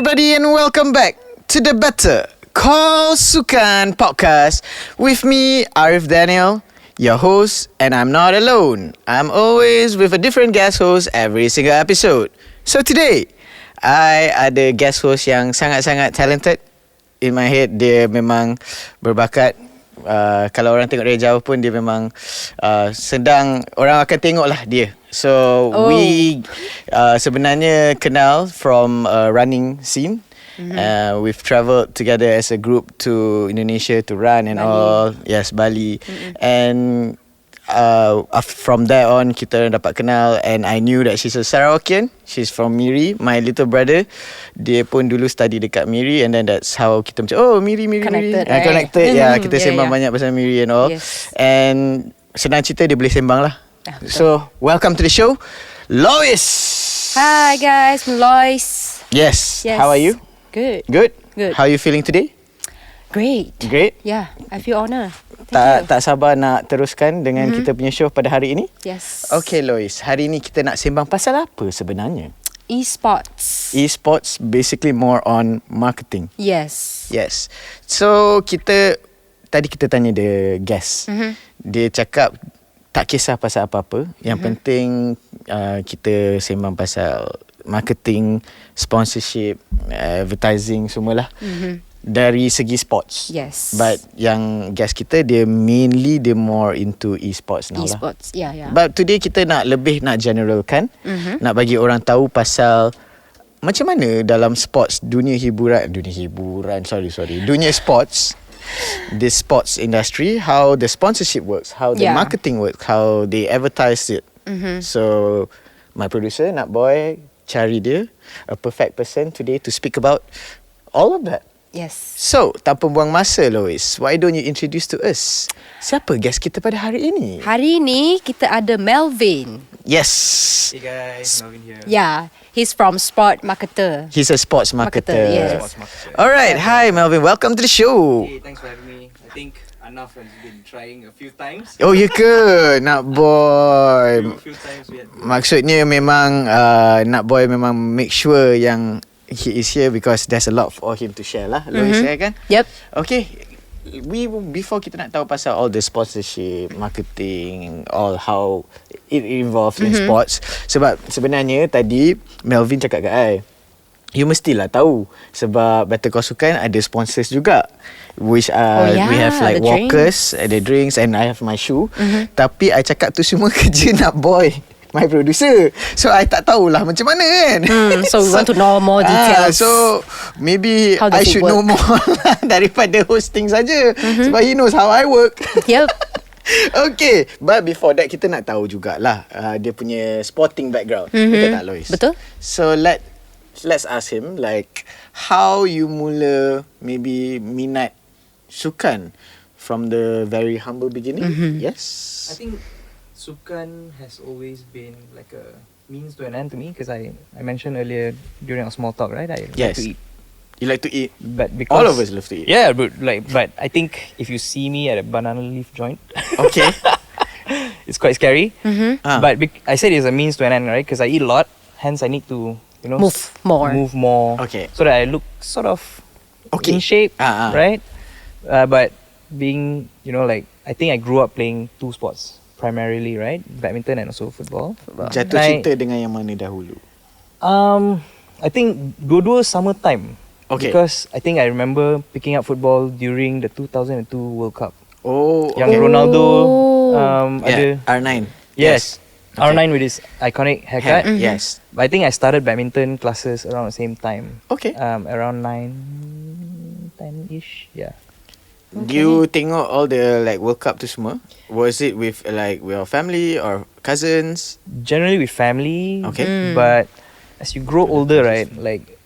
everybody, and welcome back to the Better Call Sukan podcast with me, 𝙎𝙊𝘾𝙄𝘼𝙇𝙎, your host, and I'm not alone. I'm always with a different guest host every single episode. So today, I ada guest host yang sangat-sangat talented. In my head, dia memang berbakat. Kalau orang tengok dari jauh pun dia memang sedang, orang akan tengok lah dia. So we sebenarnya kenal from running scene. We've travelled together as a group to Indonesia to run and Bali. All. Yes, Bali. And from there on kita dapat kenal, and I knew that she's a Sarawakian. She's from Miri. My little brother, dia pun dulu study dekat Miri, and then that's how kita macam Miri connected, right? Connected. Kita sembang banyak pasal Miri and all. Yes. And senang cerita dia boleh sembang lah. So welcome to the show, Lois. Hi guys, I'm Lois. Yes. How are you? Good. How are you feeling today? Great. Yeah, I feel honoured. Tak sabar nak teruskan dengan kita punya show pada hari ini. Yes. Okay Lois, hari ini kita nak sembang pasal apa sebenarnya? Esports. Esports basically more on marketing. Yes. So tadi kita tanya the guest. Dia cakap tak kisah pasal apa-apa. Yang penting kita sembang pasal marketing, sponsorship, advertising semualah. Dari segi sports. Yes. But yang guest kita, dia more into esports now lah. Esports, yeah. But today kita nak generalkan, nak bagi orang tahu pasal macam mana dalam sports, dunia sports, the sports industry, how the sponsorship works, how the marketing works, how they advertise it. So my producer, Nak Boy, cari dia a perfect person today to speak about all of that. Yes. So, tanpa buang masa Lois, why don't you introduce to us siapa guest kita pada hari ini? Hari ini kita ada Melvyn. Yes. Hey guys, Melvyn here. Yeah, he's from Sport Marketer. He's a sports marketer. Yes. Sports marketer. Alright, hi Melvyn, welcome to the show. Hey, thanks for having me. I think Anaf has been trying a few times. Oh, ya ke? Nak Boy. A few times we had to. Maksudnya memang Nak Boy memang make sure yang he is here because there's a lot for him to share lah. Lois share kan? Yep. Okay, before kita nak tahu pasal all the sponsorship, marketing, all how it involves in sports. Sebab sebenarnya tadi Melvyn cakap kat I, you mestilah tahu sebab Better Call Sukan ada sponsors juga, which we have like the walkers, the drinks, and I have my shoe. Tapi I cakap tu semua kerja Nak Boy, my producer. So I tak tahulah macam mana kan. So we want to know more details. So maybe I should know more daripada hosting saja. Sebab he knows how I work. Yep. Okay, but before that kita nak tahu jugalah dia punya sporting background. Betul tak Lois? Betul. So let's ask him like how you mula maybe minat sukan from the very humble beginning. Yes. I think Sukan has always been like a means to an end to me because I mentioned earlier during our small talk, right? I like to eat. You like to eat? But because all of us love to eat. Yeah, but I think if you see me at a banana leaf joint, okay, it's quite scary. But I said it's a means to an end, right? Because I eat a lot, hence I need to move more. Okay. So that I look sort of in shape, right? But being I think I grew up playing two sports primarily, right? Badminton and also football. Jatuh cinta dengan yang mana dahulu? I think dua-dua summertime. Okay. Because I think I remember picking up football during the 2002 World Cup. Oh, Yang Ronaldo ada R9. Yes. Okay. R9 with his iconic haircut. Yes. But I think I started badminton classes around the same time. Okay. Around 9, 10-ish. Yeah. Do you tengok all the like World Cup tu semua? Was it with like your family or cousins? Generally with family. Okay. But as you grow older, right, like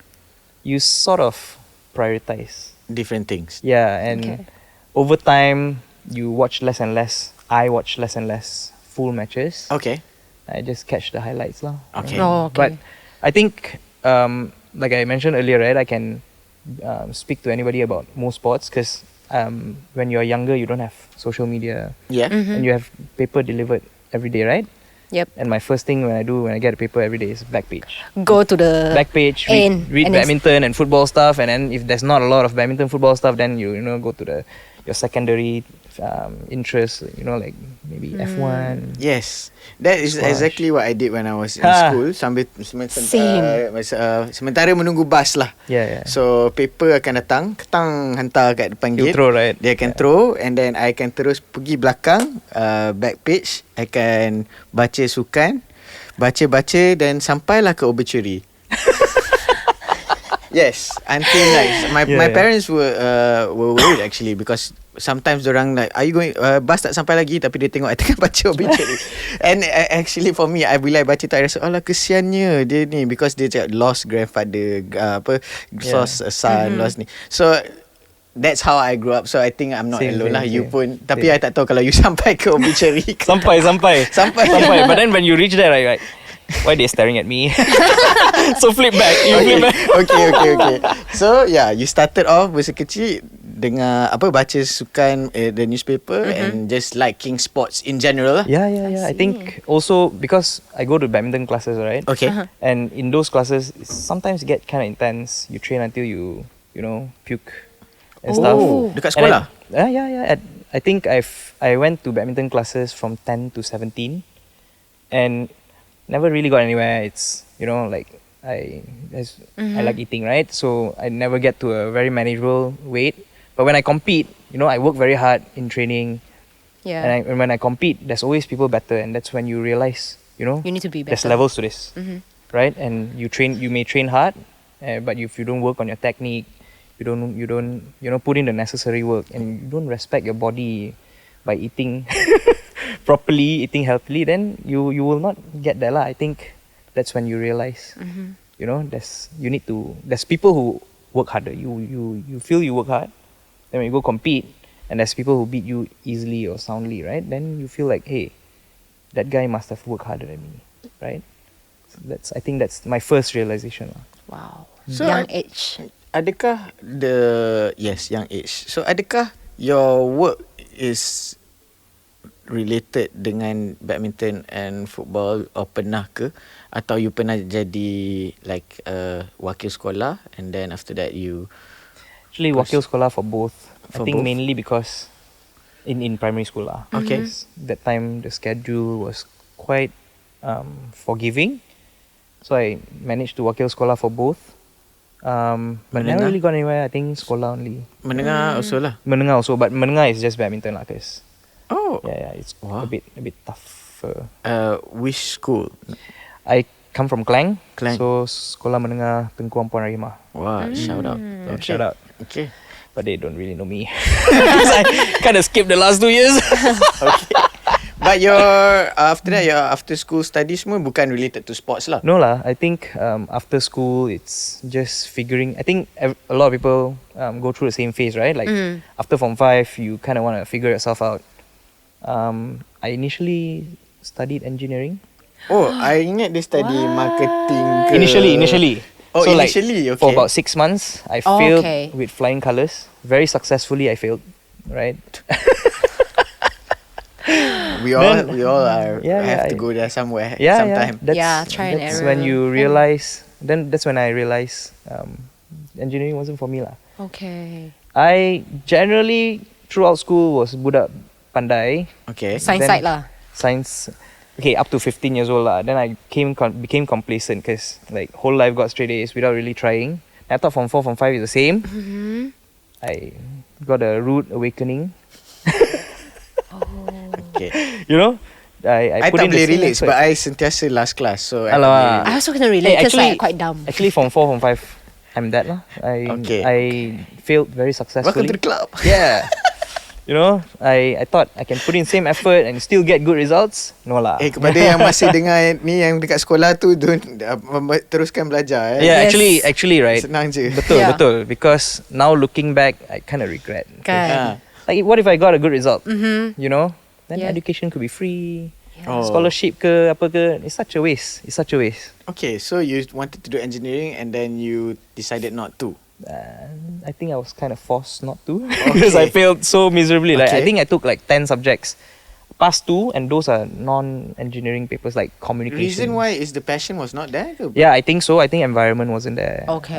you sort of prioritize different things. Yeah, and over time you watch less and less. I watch less and less full matches. Okay. I just catch the highlights lah. Okay. Oh, okay. But I think like I mentioned earlier, right, I can speak to anybody about most sports because when you're younger, you don't have social media. Yeah. And you have paper delivered every day, right? Yep. And my first thing when I get a paper every day is back page. Go to the Back page, read badminton and football stuff, and then if there's not a lot of badminton football stuff, then you go to your secondary interest, like maybe F1. Yes, that is Squash. exactly what I did when I was in school. Sambil sementara menunggu bus lah. Yeah. So paper akan datang, hantar kat depan You gate. throw, right? Dia akan throw, and then I can terus pergi belakang, back page. I can baca sukan, baca dan sampailah ke obituary. Yes, until my parents were worried actually, because sometimes dorang like, are you going bus tak sampai lagi, tapi dia tengok I tengah baca obituary. And actually for me, I bila I baca tu, I rasa alah kesiannya dia ni, because dia cakap lost grandfather, lost a son, lost ni. So that's how I grew up. So I think I'm not alone lah. You pun, tapi I tak tahu kalau you sampai ke obituary. Sampai. But then when you reach there, right, why they staring at me? So flip back. Okay. So yeah, you started off masa kecil dengan baca sukan, the newspaper, and just liking sports in general lah. Yeah. I think also because I go to badminton classes, right? Okay. And in those classes, sometimes get kind of intense. You train until you puke and stuff. Dekat sekolah? Yeah. I think I went to badminton classes from 10 to 17, and never really got anywhere. It's like I like eating, right? So I never get to a very manageable weight. But when I compete, I work very hard in training. Yeah. And when I compete, there's always people better, and that's when you realize, you need to be better. there's levels to this, right? And you may train hard, but if you don't work on your technique, you don't put in the necessary work, and you don't respect your body by eating properly, eating healthily, then you will not get there lah. I think that's when you realize, there's people who work harder. You feel you work hard, then when you go compete, and there's people who beat you easily or soundly, right? Then you feel like, hey, that guy must have worked harder than me, right? So I think that's my first realization lah. Wow. So Young age. Adakah young age. So adakah your work is related dengan badminton and football, or pernah ke, atau you pernah jadi like wakil sekolah, and then after that you actually wakil sekolah for both. For I think both? mainly because in primary school lah. Okay. That time the schedule was quite forgiving, so I managed to wakil sekolah for both. But never really got anywhere. I think sekolah only. menengah also lah. Menengah also, but menengah is just badminton lah, cause it's Wow. a bit tougher. Which school? I come from Klang. Klang. So sekolah menengah Tengku Puan Rahimah. Wow, shout out. Shout out. Okay. But they don't really know me. I kind of skipped the last 2 years. Okay. But your after school studies semua bukan related to sports lah. No lah. I think after school it's just figuring. I think a lot of people go through the same phase, right? Like after Form 5, you kind of want to figure yourself out. I initially studied engineering. Oh, I ingat dia study marketing ke. Initially. Oh, so initially, like, for okay. about 6 months, I failed with flying colours. Very successfully, I failed. Right. We all have to go there somewhere sometime. Try and That's error. when you realize. Then that's when I realized engineering wasn't for me lah. Okay. I generally throughout school was budak pandai. Okay. Science side lah. Science. Okay, up to 15 years old lah. Then I became complacent because like whole life got straight A's without really trying. I thought Form 4, Form 5 is the same. I got a rude awakening. Okay. I put tak in the boleh same relate effort. sebab I sentiasa last class. So I tak Alamak. boleh I also can relate because I'm quite dumb. Actually, Form 4, Form 5, I'm that lah. I failed very successfully. Welcome to the club. Yeah. I thought I can put in same effort and still get good results. No lah. Kepada yang masih dengar ni, yang dekat sekolah tu, teruskan belajar. Yeah, Yes. actually, right. Senang je. Betul. Because now looking back, I kind of regret. Kan. Like, what if I got a good result? Then Yeah. education could be free. Oh. Scholarship ke apa ke. It's such a waste. Okay, so you wanted to do engineering and then you decided not to. I think I was kind of forced not to because I failed so miserably. Like I Okay. think I took like 10 subjects passed 2, and those are non-engineering papers like communication. Reason why is the passion was not there ke? Yeah, I think so. I think environment wasn't there. Okay.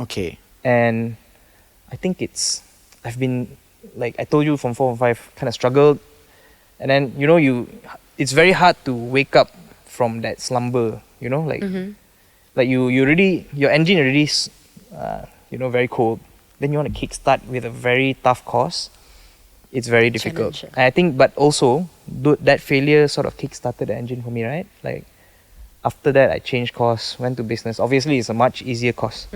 Okay. And I think I've been, like I told you, from 4 and 5, kind of struggled. And then, it's very hard to wake up from that slumber, like, like you already, your engine already, very cold. Then you want to kickstart with a very tough course. It's very difficult. Challenge. And I think, but also, that failure sort of kickstarted the engine for me, right? Like, after that, I changed course, went to business. Obviously, it's a much easier course.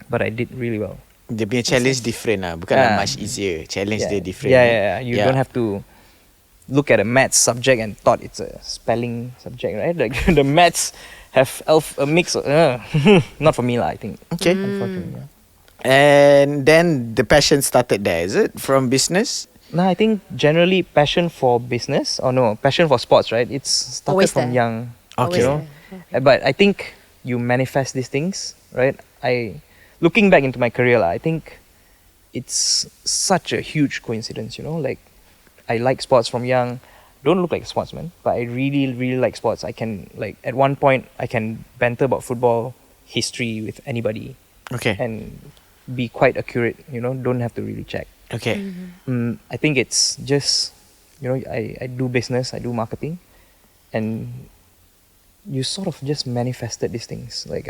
But I did really well. Dia punya challenge different lah. Bukan much easier. Challenge dia different. Yeah. You don't have to look at a maths subject and thought it's a spelling subject, right? Like the maths have a mix. Not for me lah, I think. Okay. Unfortunately, yeah. And then the passion started there, is it? From business? No, I think generally passion for business, or no, passion for sports, right? It's started Always from there. young. Okay. But I think you manifest these things, right? Looking back into my career, I think it's such a huge coincidence, like I like sports from young. Don't look like a sportsman, but I really, really like sports. I can, like, at one point, I can banter about football history with anybody. Okay. And be quite accurate, don't have to really check. Okay. I think it's just, I do business, I do marketing, and you sort of just manifested these things. Like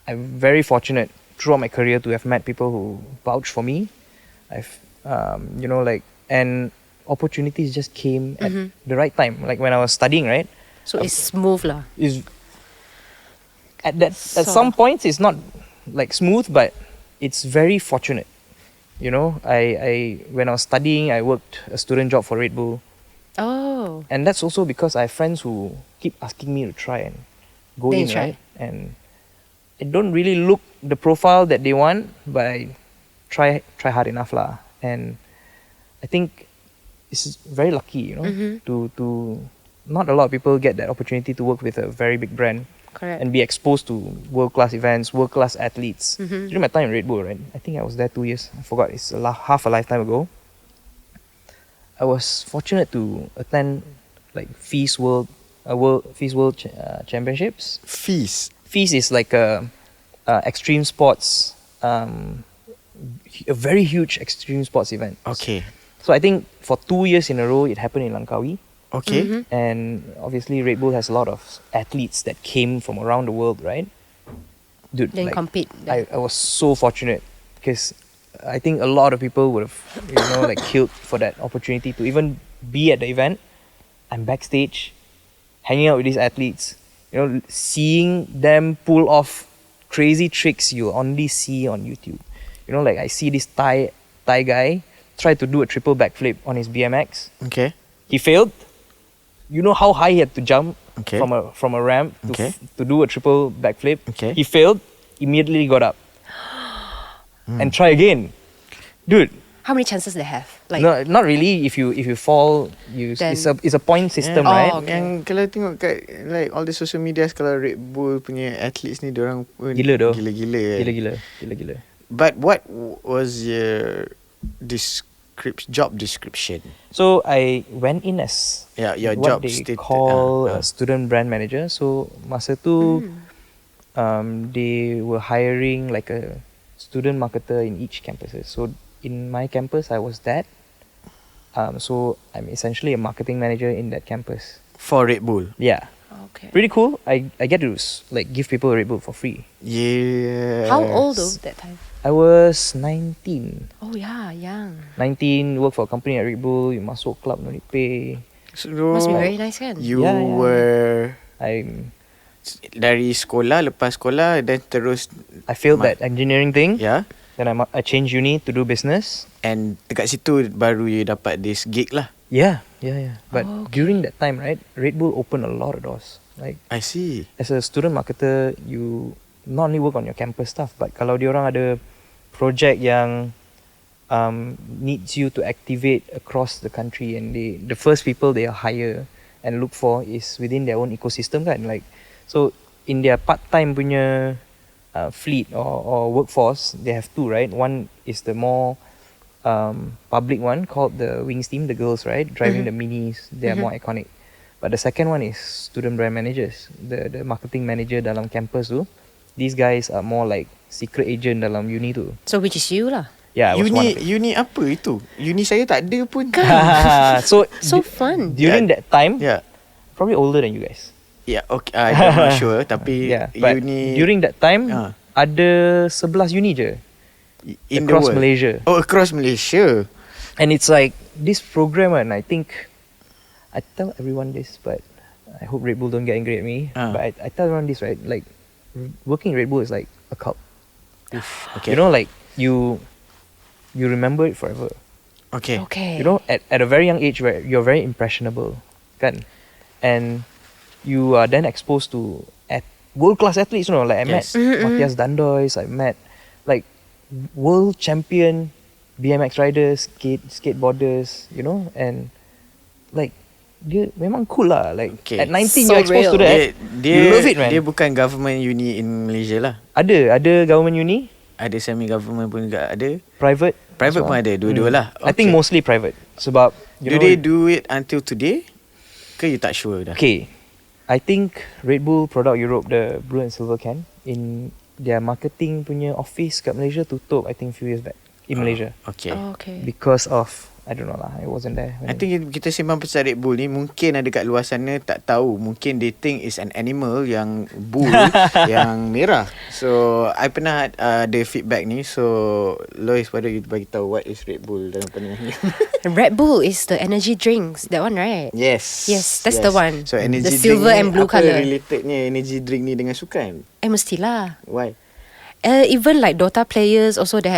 I'm very fortunate throughout my career to have met people who vouch for me. I've, and opportunities just came at the right time. Like when I was studying, right? So it's smooth lah. At some points it's not like smooth, but it's very fortunate. I when I was studying, I worked a student job for Red Bull. Oh. And that's also because I have friends who keep asking me to try and go Then in, you try. right? And I don't really look the profile that they want, but I try hard enough lah. And I think it's very lucky, to not a lot of people get that opportunity to work with a very big brand. Correct. And be exposed to world-class events, world-class athletes. During my time in Red Bull, right? I think I was there 2 years. I forgot, it's half a lifetime ago. I was fortunate to attend like FIS World Championships. FIS is like a extreme sports, a very huge extreme sports event. Okay. So I think for 2 years in a row, it happened in Langkawi. Okay. And obviously Red Bull has a lot of athletes that came from around the world, right? Dude, Then like, compete. I was so fortunate because I think a lot of people would have, like killed for that opportunity to even be at the event. I'm backstage, hanging out with these athletes, seeing them pull off crazy tricks you only see on YouTube. Like I see this Thai guy try to do a triple backflip on his BMX. Okay. He failed. You know how high he had to jump Okay. from a ramp to do a triple backflip. Okay. He failed. Immediately got up and try again, dude. How many chances they have? Like No, not really. If you fall, Then- it's a point system, Oh, right? okay. Yang kalau tengok kat like all the social media, kalau Red Bull punya athletes ni, diorang pun Gila doh. Gila-gila kan. Gila. But what was your job description? So I went in as Yeah, your what job they stated. call a student brand manager. So masa tu, they were hiring like a student marketer in each campuses. So in my campus, I was that. So I'm essentially a marketing manager in that campus. For Red Bull. Yeah, okay. pretty cool. I get to like give people Red Bull for free. Yeah. How old though that time? I was 19. Oh yeah, young. 19, work for a company at Red Bull. You masuk club, no need pay. So, Must be very nice kan? You Yeah. were I'm dari sekolah, lepas sekolah, then terus I failed that engineering thing. yeah. Then I changed uni to do business. And dekat situ baru you dapat this gig lah. Yeah. But Oh, okay. during that time, right, Red Bull opened a lot of doors. Like I see. as a student marketer, you not only work on your campus stuff, but kalau diorang ada project yang needs you to activate across the country, and the first people they hire and look for is within their own ecosystem kan. Like so in their part-time punya fleet or workforce, they have two, right? One is the more public one called the Wings team, the girls, right? Driving the minis, they are more iconic. But the second one is student brand managers, the marketing manager dalam campus tu. These guys are more like secret agent dalam uni tu. So which is you lah. Yeah, I was one of it. Uni apa itu? Uni saya tak ada pun. So fun. during that time, Yeah. probably older than you guys. Yeah, okay. I'm not sure. Tapi Yeah, but uni during that time, ada 11 uni je in across the world. Malaysia. Oh, across Malaysia. And it's like this program, and I think I tell everyone this, but I hope Red Bull don't get angry at me. But I tell everyone this, right? Like working Red Bull is like a cult. Okay. You know, like you remember it forever. Okay. Okay. You know, at a very young age, where you're very impressionable, kan? And you are then exposed to world-class athletes. You know, like I met Matthias Dandois, I met like world champion BMX riders, skateboarders. You know, and like dia memang cool lah. Like at 19 So you're exposed to real. that. You love it, man. Dia bukan government uni in Malaysia lah. Ada government uni, Ada semi-government pun juga ada. private Private pun ada, dua-dua lah. I think mostly private. Sebab Do they do it until today? Ke you tak sure dah? Okay, I think Red Bull Product Europe, the blue and silver can, in their marketing punya office kat Malaysia tutup I think few years back in Malaysia Okay. Okay. because of I don't know lah, I wasn't there. I think kita sembang pasal Red Bull ni, mungkin ada kat luar sana tak tahu. Mungkin they think is an animal yang bull yang merah. So I pernah ada feedback ni. So Lois, why don't you bagi tahu what is Red Bull dalam pandangan ni? Red Bull is the energy drinks. That one, right? Yes. Yes, that's the one. So energy The silver drink and blue apa colour. relatednya energy drink ni dengan sukan? Mestilah. Why? Even like Dota players also they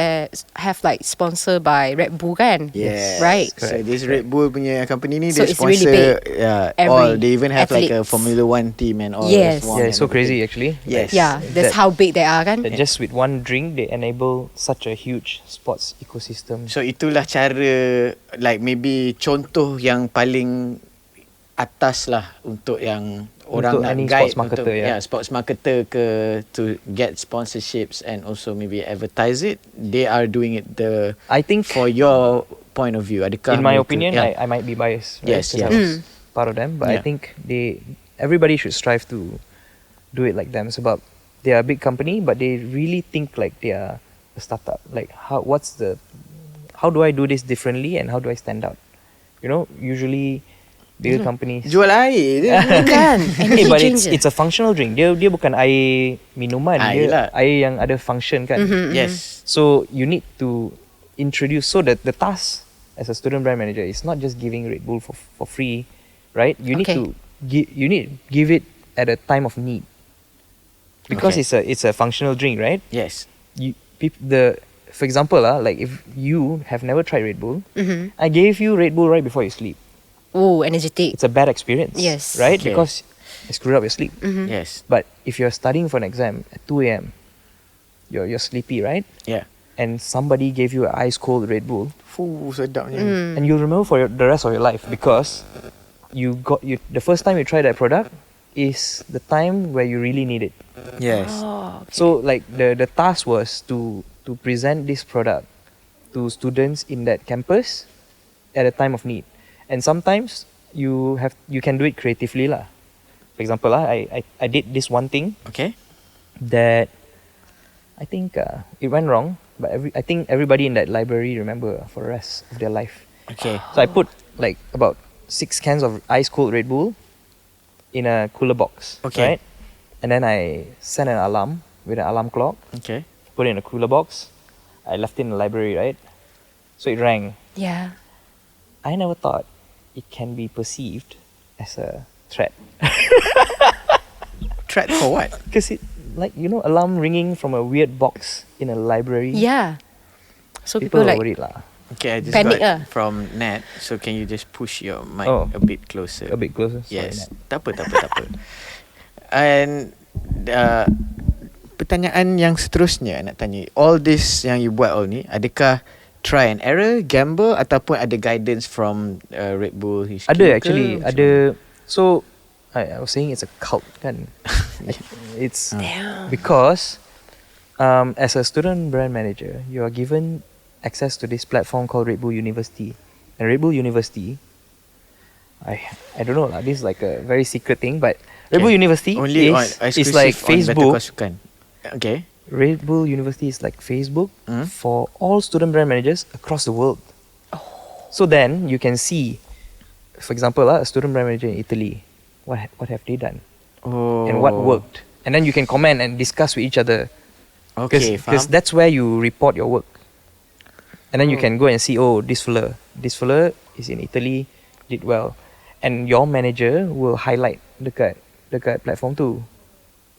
have like sponsored by Red Bull kan? Yes. Right. So this Red Bull punya company ni So dia it's really sponsor every all. They even have like a athletes. Formula 1 team and all. Yes. Yeah, it's so crazy actually. Yes. Yeah, that's how big they are kan? That just with one drink they enable such a huge sports ecosystem. So itulah cara, like maybe contoh yang paling atas lah untuk yang orang Untuk nak any guide sports marketer, untuk, sports marketer to get sponsorships and also maybe advertise it. They are doing it I think for your point of view. Adakah in my mereka- opinion, yeah. I might be biased. Right? Yes, 'Cause I was part of them, but I think everybody should strive to do it like them. Sebab they are a big company, but they really think like they are a startup. Like how do I do this differently and how do I stand out? You know, usually bigger companies. Jual air je. Kan? Okay, Energy but drinks it's a functional drink. Dia bukan air minuman. Air Dia lah. air yang ada function kan. Yes. So you need to introduce, so that the task as a student brand manager is not just giving Red Bull for free, right? You need Okay. to give it at a time of need, because Okay. it's a functional drink, right? Yes. For example, like if you have never tried Red Bull, Mm-hmm. I gave you Red Bull right before you sleep. Oh, energetic. It's a bad experience. Yes. Right? Okay. Because it screwed up your sleep. Yes. But if you're studying for an exam at 2 a.m., you're sleepy, right? Yeah. And somebody gave you an ice cold Red Bull, Fuh, sedapnya. and you'll remember for the rest of your life, because the first time you try that product is the time where you really need it. Yes. Oh, okay. So like the task was to present this product to students in that campus at a time of need. And sometimes you can do it creatively lah. For example, I did this one thing Okay. that I think it went wrong, but I think everybody in that library remember for the rest of their life. Okay. So I put like about 6 cans of ice cold Red Bull in a cooler box. Okay. Right? And then I set an alarm with an alarm clock, Okay. put it in a cooler box. I left it in the library, right? So it rang. Yeah. I never thought it can be perceived as a threat. Threat for what? Because it, like, you know, alarm ringing from a weird box in a library. Yeah. So People people are like worried lah. Okay, I just Panic got lah. from Nat. So can you just push your mic Oh. a bit closer? A bit closer. Sorry, Yes. Nat. Tak apa. And pertanyaan yang seterusnya nak tanya, all this yang you buat all ni, adakah try and error, gamble, ataupun ada guidance from Red Bull HQ Ada ke? actually, Macam ada. So I was saying it's a cult kan. It's Damn. because as a student brand manager, you are given access to this platform called Red Bull University. And Red Bull University, I don't know lah. This is like a very secret thing, but Red Bull University only is like Facebook. Okay. Red Bull University is like Facebook for all student brand managers across the world. So then you can see, for example, a student brand manager in Italy, what have they done and what worked, and then you can comment and discuss with each other. Okay, because that's where you report your work, and then you can go and see, oh, this fella is in Italy, did well, and your manager will highlight dekat platform too.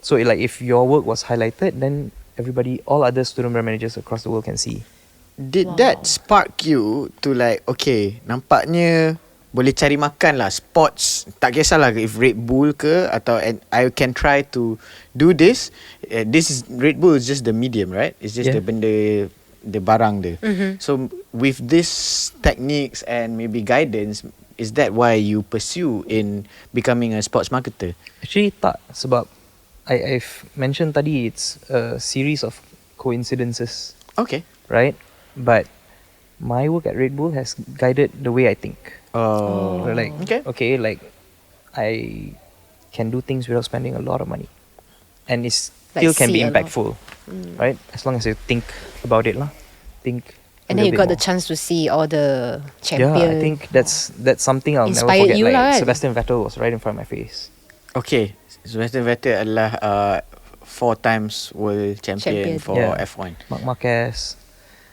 So like if your work was highlighted, then all other student brand managers across the world can see. Did that spark you to like, okay, nampaknya boleh cari makan lah sports, tak kisahlah if Red Bull ke atau I can try to do this. This is Red Bull is just the medium, right? It's just the benda, the barang dia. So with this techniques and maybe guidance, is that why you pursue in becoming a sports marketer? Actually tak, sebab I've mentioned tadi it's a series of coincidences. Okay. Right? But my work at Red Bull has guided the way I think. Like okay, like I can do things without spending a lot of money, and it still can be impactful, right? As long as you think about it, lah. Think. And then you got the chance to see all the champions. Yeah, I think that's something I'll never forget. You like right? Sebastian Vettel was right in front of my face. Okay, Sebastian Vettel adalah 4 times world champion for F1. Marc Marquez.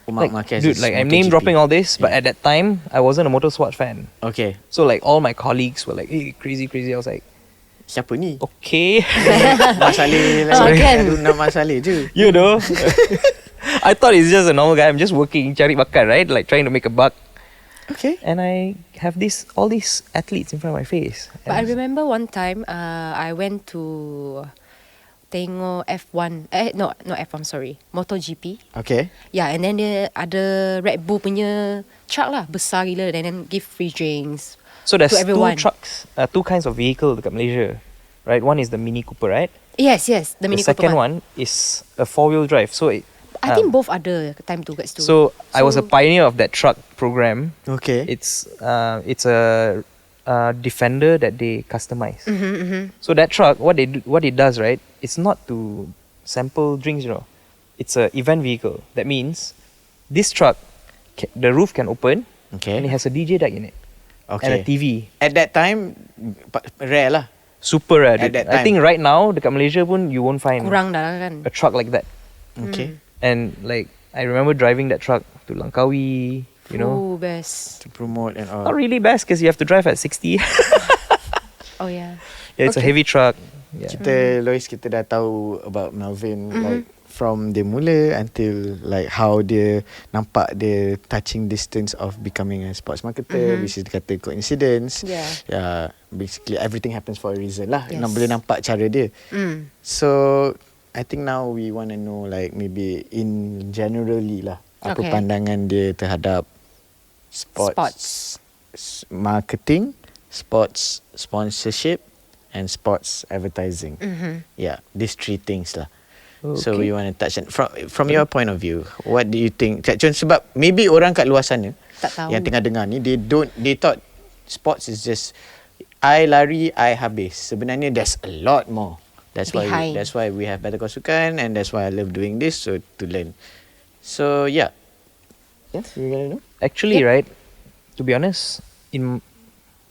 Marc Marquez. Dude, like I'm name dropping all this, but at that time I wasn't a motorsport fan. Okay. So like all my colleagues were like, hey, crazy. I was like, siapa ni? Okay. Mak Saleh lah. Aduh, nak Mak Saleh je. You know. I thought he's just a normal guy. I'm just working, cari makan, right? Like trying to make a buck. Okay. And I have all these athletes in front of my face. But I remember one time I went to tengok F1, not F1, sorry, MotoGP. Okay. Yeah, and then dia ada Red Bull punya truck lah, besar gila, and then give free drinks. So there's to everyone. 2 trucks, 2 kinds of vehicle dekat Malaysia, right? One is the Mini Cooper, right? Yes, the Mini Cooper. The second one is a 4-wheel drive. So I think both ada time tu kat situ. So I was a pioneer of that truck program. Okay. It's a Defender that they customize. So that truck, what it does, right? It's not to sample drinks, you know. It's a event vehicle. That means this truck, the roof can open, and it has a DJ deck in it, and a TV. At that time, rare lah. Super rare. At that time. I think right now dekat Malaysia pun you won't find kurang dah kan a truck like that. Okay. And like I remember driving that truck to Langkawi. You know, best to promote and all. Not really best because you have to drive at 60. Oh yeah. Yeah, it's a heavy truck. Yeah. Kita dah tahu about Melvyn, like from the mula until like how dia nampak the touching distance of becoming a sports marketer, which is kata coincidence. Yeah, basically everything happens for a reason lah. Nak boleh nampak cara dia. So I think now we want to know like maybe in generally lah apa pandangan dia terhadap sports marketing, sports sponsorship, and sports advertising. Yeah, these 3 things lah. Okay. So we want to touch on from your point of view. What do you think? Sebab maybe orang kat luar sana yang tengah dengar ni, they thought sports is just I lari, I habis. Sebenarnya there's a lot more. That's why we have Better Call Sukan, and that's why I love doing this, so to learn. So yeah. Yes, you gonna know? Actually, right, to be honest, in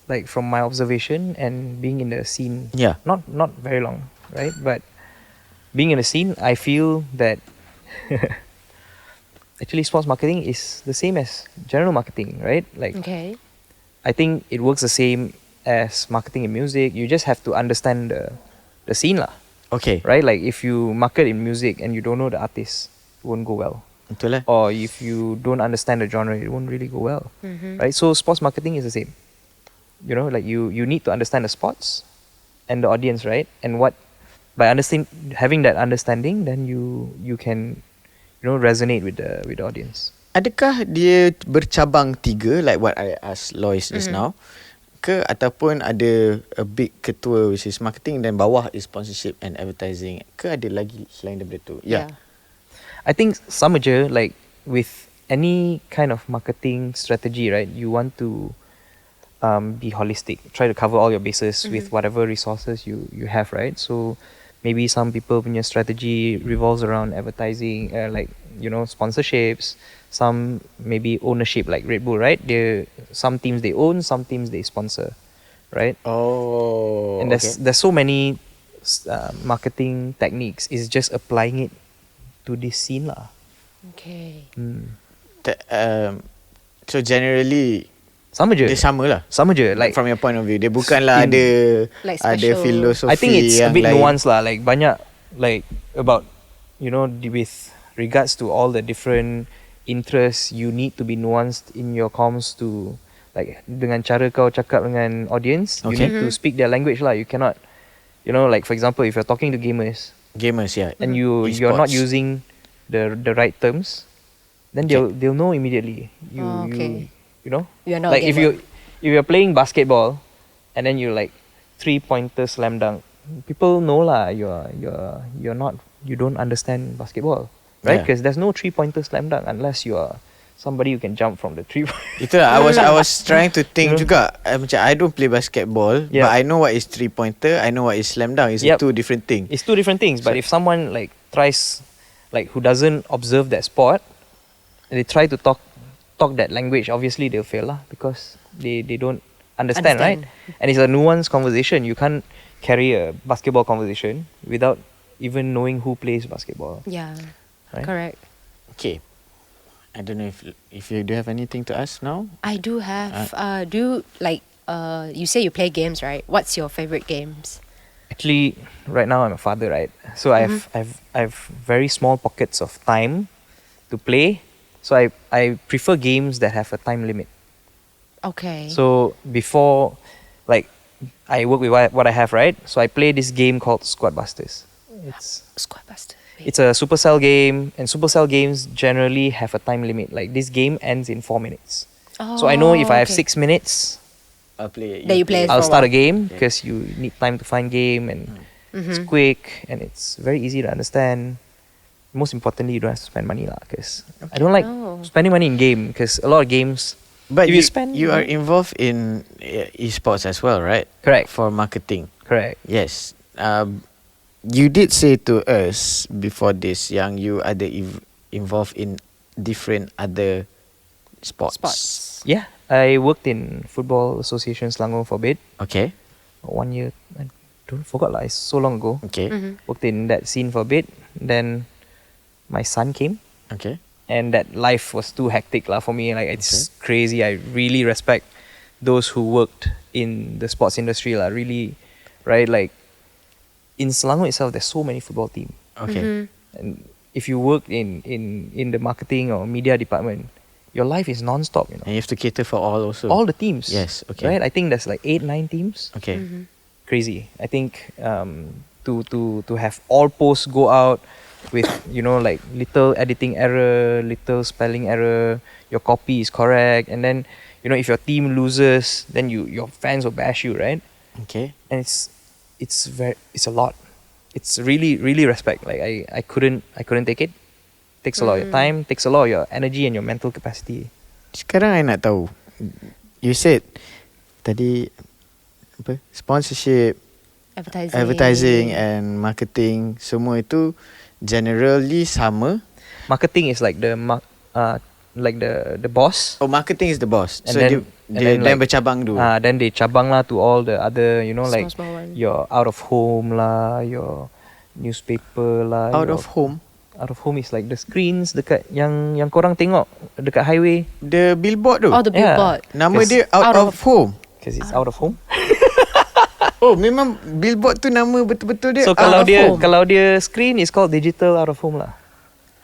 like from my observation and being in the scene, not very long, right? But being in the scene, I feel that actually sports marketing is the same as general marketing, right? Like, I think it works the same as marketing in music. You just have to understand the scene lah. Okay. Right? Like if you market in music and you don't know the artist, it won't go well. Betul lah. Or if you don't understand the genre, it won't really go well. Right? So sports marketing is the same. You know, like you need to understand the sports and the audience, right? And by having that understanding, then you can, you know, resonate with the audience. Adakah dia bercabang 3 like what I asked Lois just now? Ke ataupun ada a big ketua which is marketing, dan bawah is sponsorship and advertising? Ke ada lagi selain daripada tu? Yeah. I think sama je, like with any kind of marketing strategy, right? You want to be holistic, try to cover all your bases with whatever resources you have, right? So maybe some people punya strategy revolves around advertising, like, you know, sponsorships. Some maybe ownership, like Red Bull, right? Some teams they own, some teams they sponsor, right? Oh, And there's so many marketing techniques. It's just applying it to this scene lah. Okay. So generally Sama je. dia sama lah. Sama je. Like From your point of view, dia bukanlah Like ada special. filosofi. I think it's a yang bit lain. nuanced lah. Like banyak, like about, you know, with regards to all the different interests, you need to be nuanced in your comms to, like, dengan cara kau cakap dengan audience, you Okay. need to speak their language lah. You cannot, you know, like for example, if you're talking to gamers Yeah. and you're not Esports. using the right terms, then they'll know immediately. You know, You're not like a gamer. if you're playing basketball and then you like 3-pointer slam dunk, people know lah you're not, you don't understand basketball, right? Yeah. Because there's no 3-pointer slam dunk unless you are somebody who can jump from the 3 Itulah I was trying to think juga. Macam I don't play basketball, but I know what is 3-pointer, I know what is slam dunk. It's two different things. It's two different things. But if someone like tries, like who doesn't observe that sport, and they try to talk that language, obviously they'll fail lah, because they don't understand, right? And it's a nuanced conversation. You can't carry a basketball conversation without even knowing who plays basketball. Yeah. Right? Correct. Okay. I don't know if you do have anything to ask now. I do have. You say you play games, right? What's your favorite games? Actually, right now I'm a father, right? So I've very small pockets of time to play. So I prefer games that have a time limit. Okay. So before, like, I work with what I have, right? So I play this game called Squad Busters. Squad Buster. It's a Supercell game, and Supercell games generally have a time limit. Like, this game ends in 4 minutes. So I know if I have 6 minutes, I'll play. Then you play it I'll for a start a while. game, because you need time to find game, and it's quick and it's very easy to understand. Most importantly, you don't have to spend money lah, because I don't like spending money in game, because a lot of games, But if you are involved in esports as well, right? Correct. For marketing. correct. Yes. You did say to us before this yang you ada involved in different other sports. Yeah, I worked in Football Association Selangor for a bit. Okay. 1 year, I don't forgot lah, it's so long ago. Okay. Worked in that scene for a bit. Then my son came, Okay. and that life was too hectic lah for me. Like, it's crazy. I really respect those who worked in the sports industry lah. Really, right? Like, in Selangor itself, there's so many football teams. Okay. And if you work in the marketing or media department, your life is non-stop, you know. And you have to cater for all also. All the teams. Yes, okay. Right? I think there's like 8-9 teams. Okay. Crazy. I think to have all posts go out with, you know, like little editing error, little spelling error, your copy is correct, and then, you know, if your team loses, then your fans will bash you, right? Okay. And it's a lot. It's really respect. Like, I couldn't take it. Takes a lot of your time, takes a lot of your energy and your mental capacity. Sekarang I nak tahu. You said tadi apa? Sponsorship, advertising and marketing, semua itu generally sama. Marketing is like the boss. Oh, marketing is the boss. And So then- dia and then like- bercabang dulu. Then they cabang lah to all the other, you know, like Small one. your out of home lah, your newspaper lah. Out your- of home. Out of home is like the screens dekat yang korang tengok dekat highway, The billboard tu. Oh, the Yeah. billboard. Nama Yes. dia out of home. because it's out of home. Oh, memang billboard tu nama betul-betul dia. So out of home. kalau dia screen is called digital out of home lah.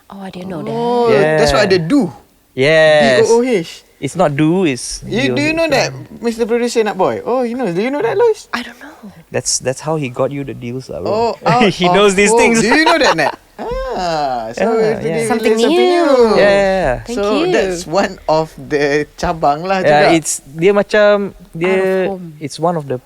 Oh, I didn't know that. Oh, Yeah. that's why ada do. Yes. DOOH. It's not do, it's Do you know that, Mr. Producer Nak Boy? Oh, he knows. Do you know that, Lois? I don't know. That's how he got you the deals lah, bro. Oh, out he of knows these home. things. Do you know that, Nat? So Yeah, we have to yeah. give Something you new. Yeah. Thank So you. that's one of the cabang lah juga. Yeah, dia macam dia Out of home. it's one of the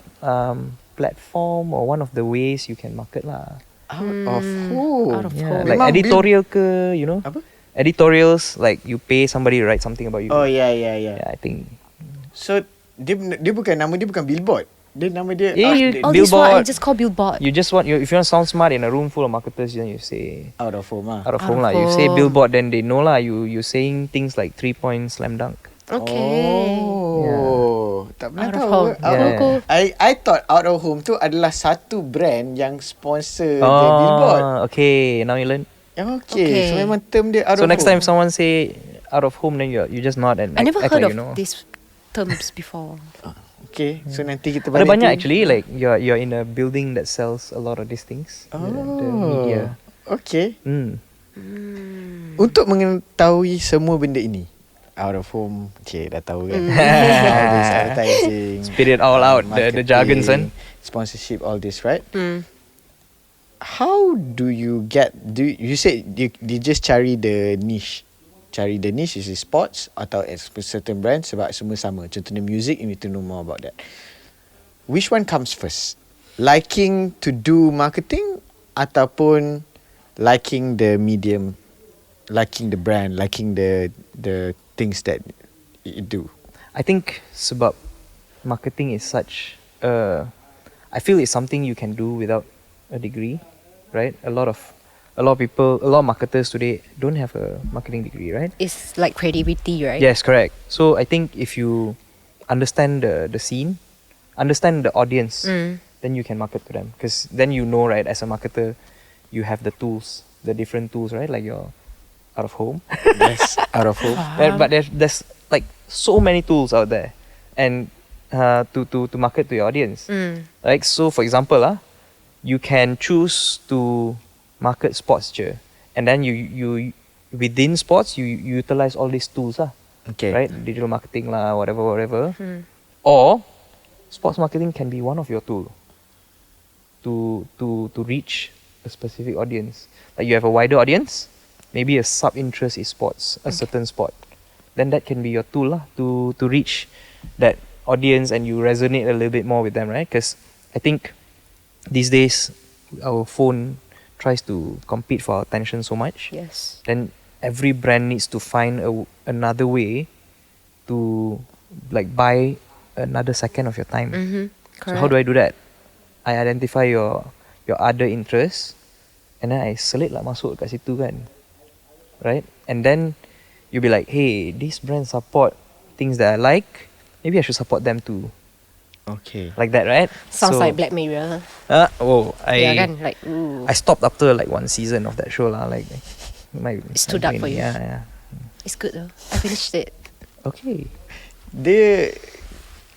platform or one of the ways you can market lah. out of home. Out of Yeah, home. like Memang editorial ke, you know. Apa? editorials, like you pay somebody to write something about you. Oh yeah. Yeah, I think. So dia bukan nama dia bukan billboard. Dia nama dia All this one I just call billboard. You just want if you want to sound smart in a room full of marketers, then you say out of home. out of Out home of lah. You say home. billboard, then they know lah. You saying things like 3-point slam dunk. Okay. Oh, tak pernah Out of tahu. home. Yeah. Cool. I thought Out of Home tu adalah satu brand yang sponsor the billboard. Okay. Now you learn. Okay. So memang term dia Out of So next time Home. someone say out of home, then you just nod and I never act heard like of you know. these terms before. Okay. So nanti kita Ada balik banyak tu. actually, like you're in a building that sells a lot of these things. The media. Okay. Mm. Untuk mengetahui semua benda ini, Out of Home, dah tahu kan. All this advertising, Spit it all out, the jargon, son. sponsorship, all this, right? Mm. How do you get? You said you just cari the niche. Cari the niche is sports atau certain brand sebab semua sama. Contohnya music, you need to know more about that. Which one comes first? Liking to do marketing ataupun liking the medium, liking the brand, liking the things that you do? I think sebab marketing is such I feel it's something you can do without a degree, right? A lot of people, a lot of marketers today don't have a marketing degree, right? It's like creativity, right? Yes, correct. So I think if you understand the scene, understand the audience, then you can market to them. Because then you know, right, as a marketer, you have the tools, the different tools, right? Like your Out of Home. Yes, Out of Home. But there's like so many tools out there, and to market to your audience. Like so, for example, you can choose to market sports je, and then you within sports you utilize all these tools Okay. right? Digital marketing lah, whatever. Or sports marketing can be one of your tool to reach a specific audience. Like you have a wider audience, maybe a sub-interest is sports, a certain sport. Then that can be your tool lah, to reach that audience and you resonate a little bit more with them, right? Because I think these days our phone tries to compete for our attention so much. Yes. Then every brand needs to find another way to like buy another second of your time. Correct. So how do I do that? I identify your other interests and then I selit lah masuk kat situ kan. Right? And then you'll be like, hey, these brands support things that I like. Maybe I should support them too. Okay. Like that, right? Sounds So- like Black Mirror. I kan? Like, ooh. I stopped after like one season of that show lah. Like, It's too dark for you. Yeah. It's good though. I finished it. Okay. Dia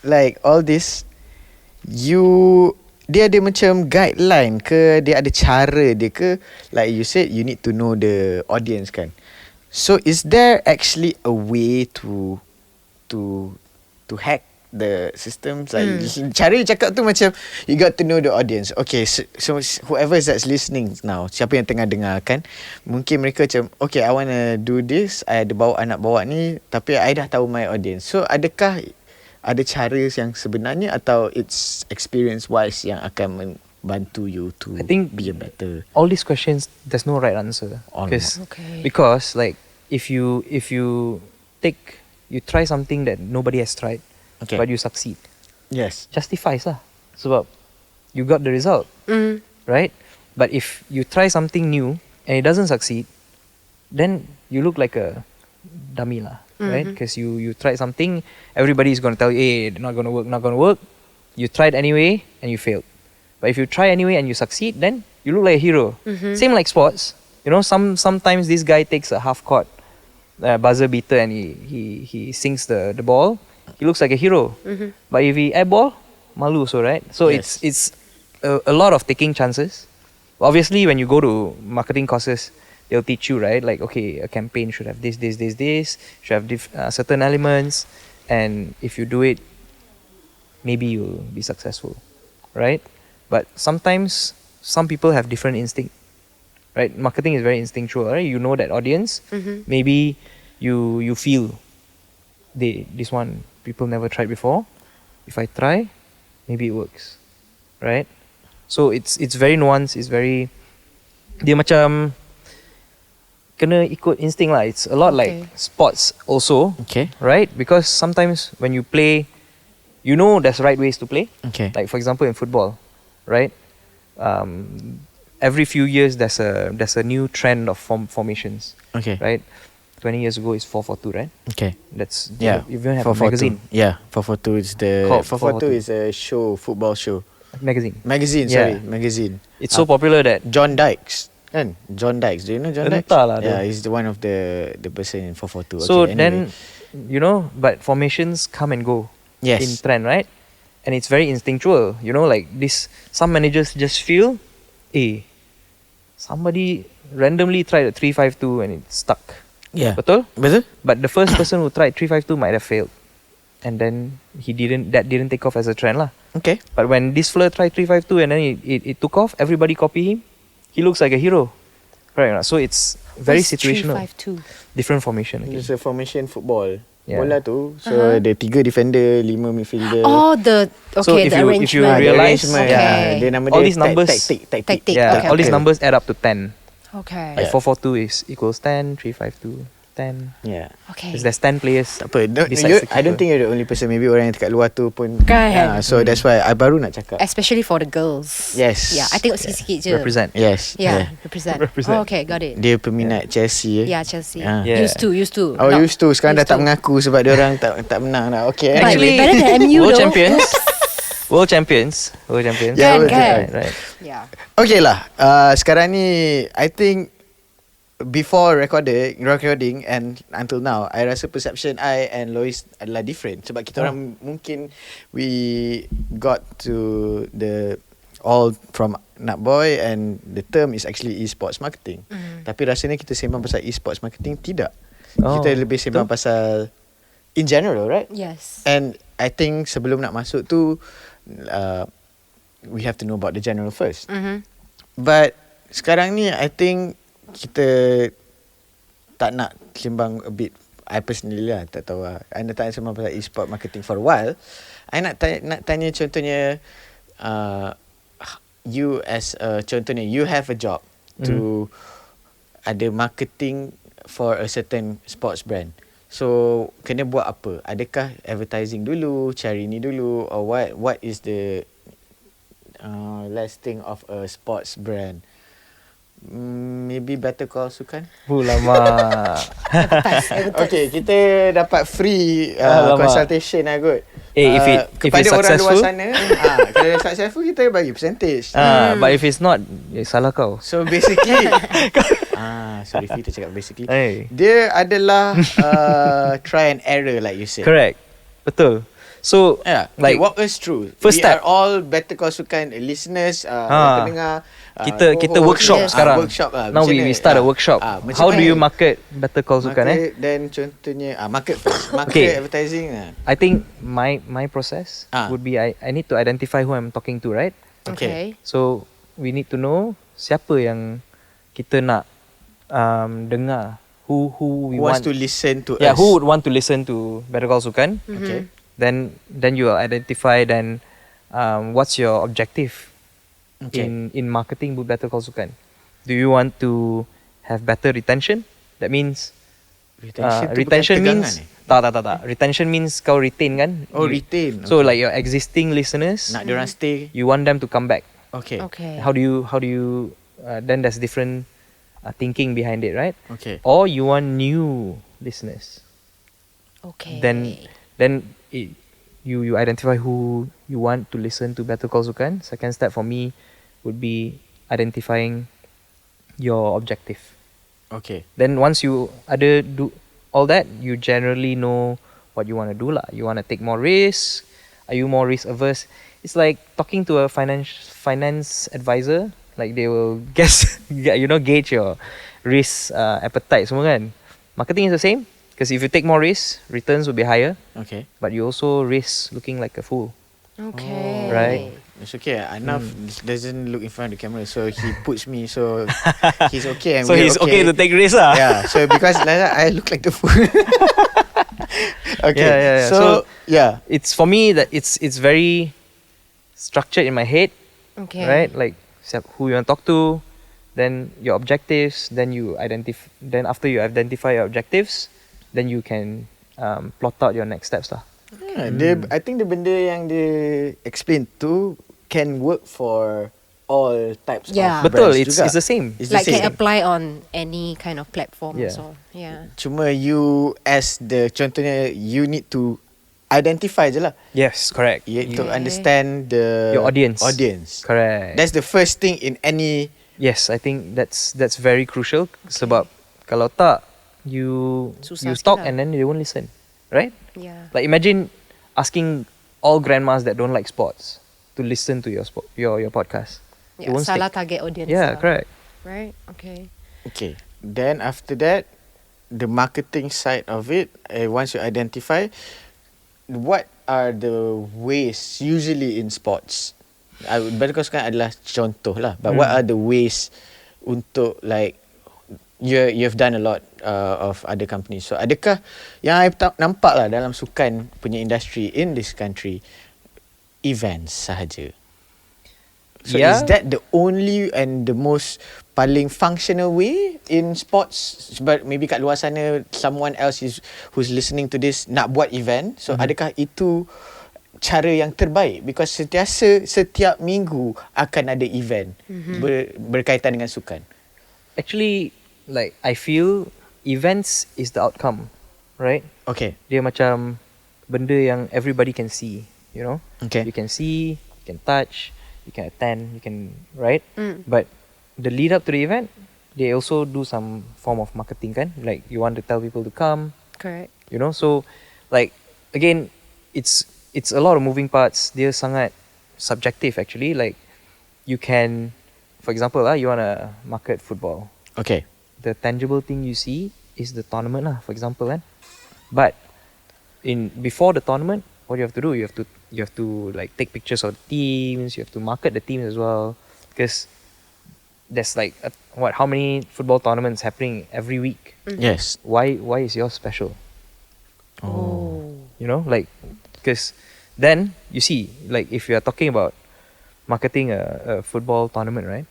like all this, dia ada macam guideline ke, dia ada cara dia ke? Like you said, you need to know the audience kan. So is there actually a way to hack the systems? Like cara you cakap tu macam you got to know the audience. Okay, so whoever that's listening now, siapa yang tengah dengar kan, mungkin mereka macam, okay, I want to do this, I ada bawa anak bawa ni, tapi I dah tahu my audience. So adakah ada cara yang sebenarnya atau it's experience wise yang akan membantu you to I think be a better? all these questions, there's no right answer. Oh, no. Okay. Because like if you try something that nobody has tried, Okay. but you succeed, Yes. justifies lah. Sebab you got the result, right? But if you try something new and it doesn't succeed, then you look like a dummy lah, right? Because you tried something, everybody is going to tell you, hey, not going to work. You tried anyway and you failed. But if you try anyway and you succeed, then you look like a hero. Same like sports. You know, sometimes this guy takes a half court buzzer beater and he sinks the ball. He looks like a hero. But if he airball, malu so, right? So Yes. it's a lot of taking chances. Obviously, when you go to marketing courses, they'll teach you, right? Like, okay, a campaign should have this, should have certain elements, and if you do it, maybe you'll be successful, right? But sometimes some people have different instinct, right? Marketing is very instinctual, right? You know that audience. Maybe you feel this one people never tried before. If I try, maybe it works, right? So it's very nuanced. It's very, dia macam kena ikut instinct lah. It's a lot like sports also, Okay. right? Because sometimes when you play, you know there's right ways to play. Okay. Like for example in football, right? Every few years there's a new trend of formations, Okay. right? 20 years ago is 4-4-2, right? Okay. That's Yeah. You even have a 442. magazine. Yeah, 442 is the Called 442 is a show, football show. Magazine. Magazine, Yeah. sorry, magazine. It's so popular that John Dykes. Kan? John Dykes. Do you know John Dykes? Entahlah Yeah, tu. he's the one of the person in 442. so okay, then anyway. you know, but formations come and go Yes. in trend, right? And it's very instinctual. You know, like this. Some managers just feel, somebody randomly tried a 3-5-2 and it stuck. Yeah. Betul? Betul? But the first person who tried 3-5-2 might have failed, and then that didn't take off as a trend lah. Okay. But when this fella tried 3-5-2 and then it took off, everybody copy him. He looks like a hero, right? So it's very What's situational. 3-5-2? Different formation. Okay. It's a formation football. Yeah. Bola tu, so ada 3 defender, 5 midfielder. Oh, the So if the you- if you arrangement. realize- Arrangement, Okay. yeah, dia nama All dia these numbers- tactic. Yeah, Yeah, all these Tactical. numbers add up to 10. Okay. Like Yeah. 4-4-2 is equals 10, 3-5-2, 10. Yeah. Okay. Because there's 10 players. Tak apa. Besides the I don't keeper. think you're the only person. Maybe orang yang dekat luar tu pun. Kan. So that's why I baru nak cakap. Especially for the girls. Yes. Yeah, I tengok sikit-sikit je. Represent. Yes. Yeah, represent. Represent. Oh, okay, got it. Dia peminat Chelsea. Yeah, Chelsea. Ah. Yeah. Used to. Oh, Not- used to. Sekarang dah used tak to. mengaku sebab dia orang tak menang dah. Okay. But Actually, better than MU world though. champions. World champions. Yeah, Kan, world kan. Right. Yeah. Okay lah. Sekarang ni, I think before recording and until now, I rasa perception I and Lois adalah different. Sebab kita orang mungkin we got to the all from Nakboy and the term is actually esports marketing. Tapi rasanya kita sembang pasal esports marketing tidak. Oh, Kita lebih sembang pasal in general, right? Yes. And I think sebelum nak masuk tu we have to know about the general first. But sekarang ni I think kita tak nak sembang a bit. I personally lah tak tahu lah. I nak tanya sembang pasal e-sport marketing for a while. I nak tanya contohnya you as contohnya you have a job to ada marketing for a certain sports brand. So kena buat apa? Adakah advertising dulu, cari ni dulu, or what is the last thing of a sports brand? Maybe Better Call Sukan. Lama. Advertise. Okay, kita dapat free Alamak. consultation lah kot. If kepada it's orang luar successful, sana, kalau successful kita bagi percentage. but if it's not, salah kau. So basically sorry kita cakap basically. Hey. Dia adalah try and error like you said. Correct. Betul. So Yeah, like walk us through. first We are step. all Better Call Sukan listeners, pendengar. Kita co-host. workshop sekarang. Workshop lah. Now Macam we mana? start a workshop. macam How do mana? you market Better Call Sukan? Market, then contohnya market first. Market Okay. advertising. I think my process Ah. would be I need to identify who I'm talking to, right? Okay. So we need to know siapa yang kita nak dengar. Who we Who wants want to listen to yeah, us? who would want to listen to Better Call Sukan? Okay. Then you will identify then what's your objective Okay. in marketing with Better Call Sukan. Do you want to have better retention? That means retention means tak. Retention means kau retain kan? Oh, retain. So like your existing listeners, Nak diorang stay. you want them to come back. Okay. Okay. How do you then there's different thinking behind it, right? Okay. Or you want new listeners. Okay. Then you identify who you want to listen to Better Call Sukan. Second step for me would be identifying your objective. Okay. Then once you do all that, you generally know what you want to do lah. You want to take more risks. Are you more risk averse? It's like talking to a finance advisor. Like they will gauge your risk appetite semua kan. Marketing is the same. Because if you take more risks, returns will be higher. Okay. But you also risk looking like a fool. Okay. Right. It's okay. Enough doesn't look in front of the camera, so he puts me. So he's okay, and So we're he's okay to take risks lah. Yeah. So because like that, I look like the fool. Okay. Yeah. So yeah. It's for me that it's very structured in my head, Okay. right? Like who you want to talk to, then your objectives, then after you identify your objectives, then you can plot out your next steps lah. I think the benda yang dia explain tu can work for all types Yeah. of Betul, brands juga. it's the same. It's the Like can same. apply on any kind of platform Yeah. also. Yeah. Cuma you as the contohnya you need to identify je lah. Yes, correct. You need to Okay. understand the Your audience. Mm. Correct. That's the first thing in any. Yes, I think that's very crucial. Sebab kalau tak, you Susah talk sikit lah. and then they won't listen, right? Yeah. Like imagine asking all grandmas that don't like sports to listen to your podcast. It Yeah, won't salah stick. target audience. Yeah, lah. correct. Right? Okay. Okay. Then after that, the marketing side of it, once you identify, what are the ways usually in sports? Better kau sekarang adalah contoh lah. But what are the ways untuk like you've done a lot of other companies. So adakah yang I nampak lah dalam sukan punya industry in this country, events sahaja. So Yeah. is that the only and the most paling functional way in sports? But maybe kat luar sana someone else who's listening to this nak buat event. So adakah itu cara yang terbaik? Because setiap minggu akan ada event berkaitan dengan sukan. Actually, like I feel events is the outcome, right? Okay. Dia macam benda yang everybody can see, you know? Okay. You can see, you can touch, you can attend, you can, right? But the lead up to the event, they also do some form of marketing kan? Like you want to tell people to come, Correct. you know? So like again, it's a lot of moving parts. Dia sangat subjective actually. Like you can, for example you want to market football. Okay. The tangible thing you see is the tournament lah, for example kan. But before the tournament, what you have to do, you have to like take pictures of the teams, you have to market the teams as well, because there's like how many football tournaments happening every week. Yes. Why is yours special? Oh. You know, like, because then you see, like if you are talking about marketing a football tournament, right,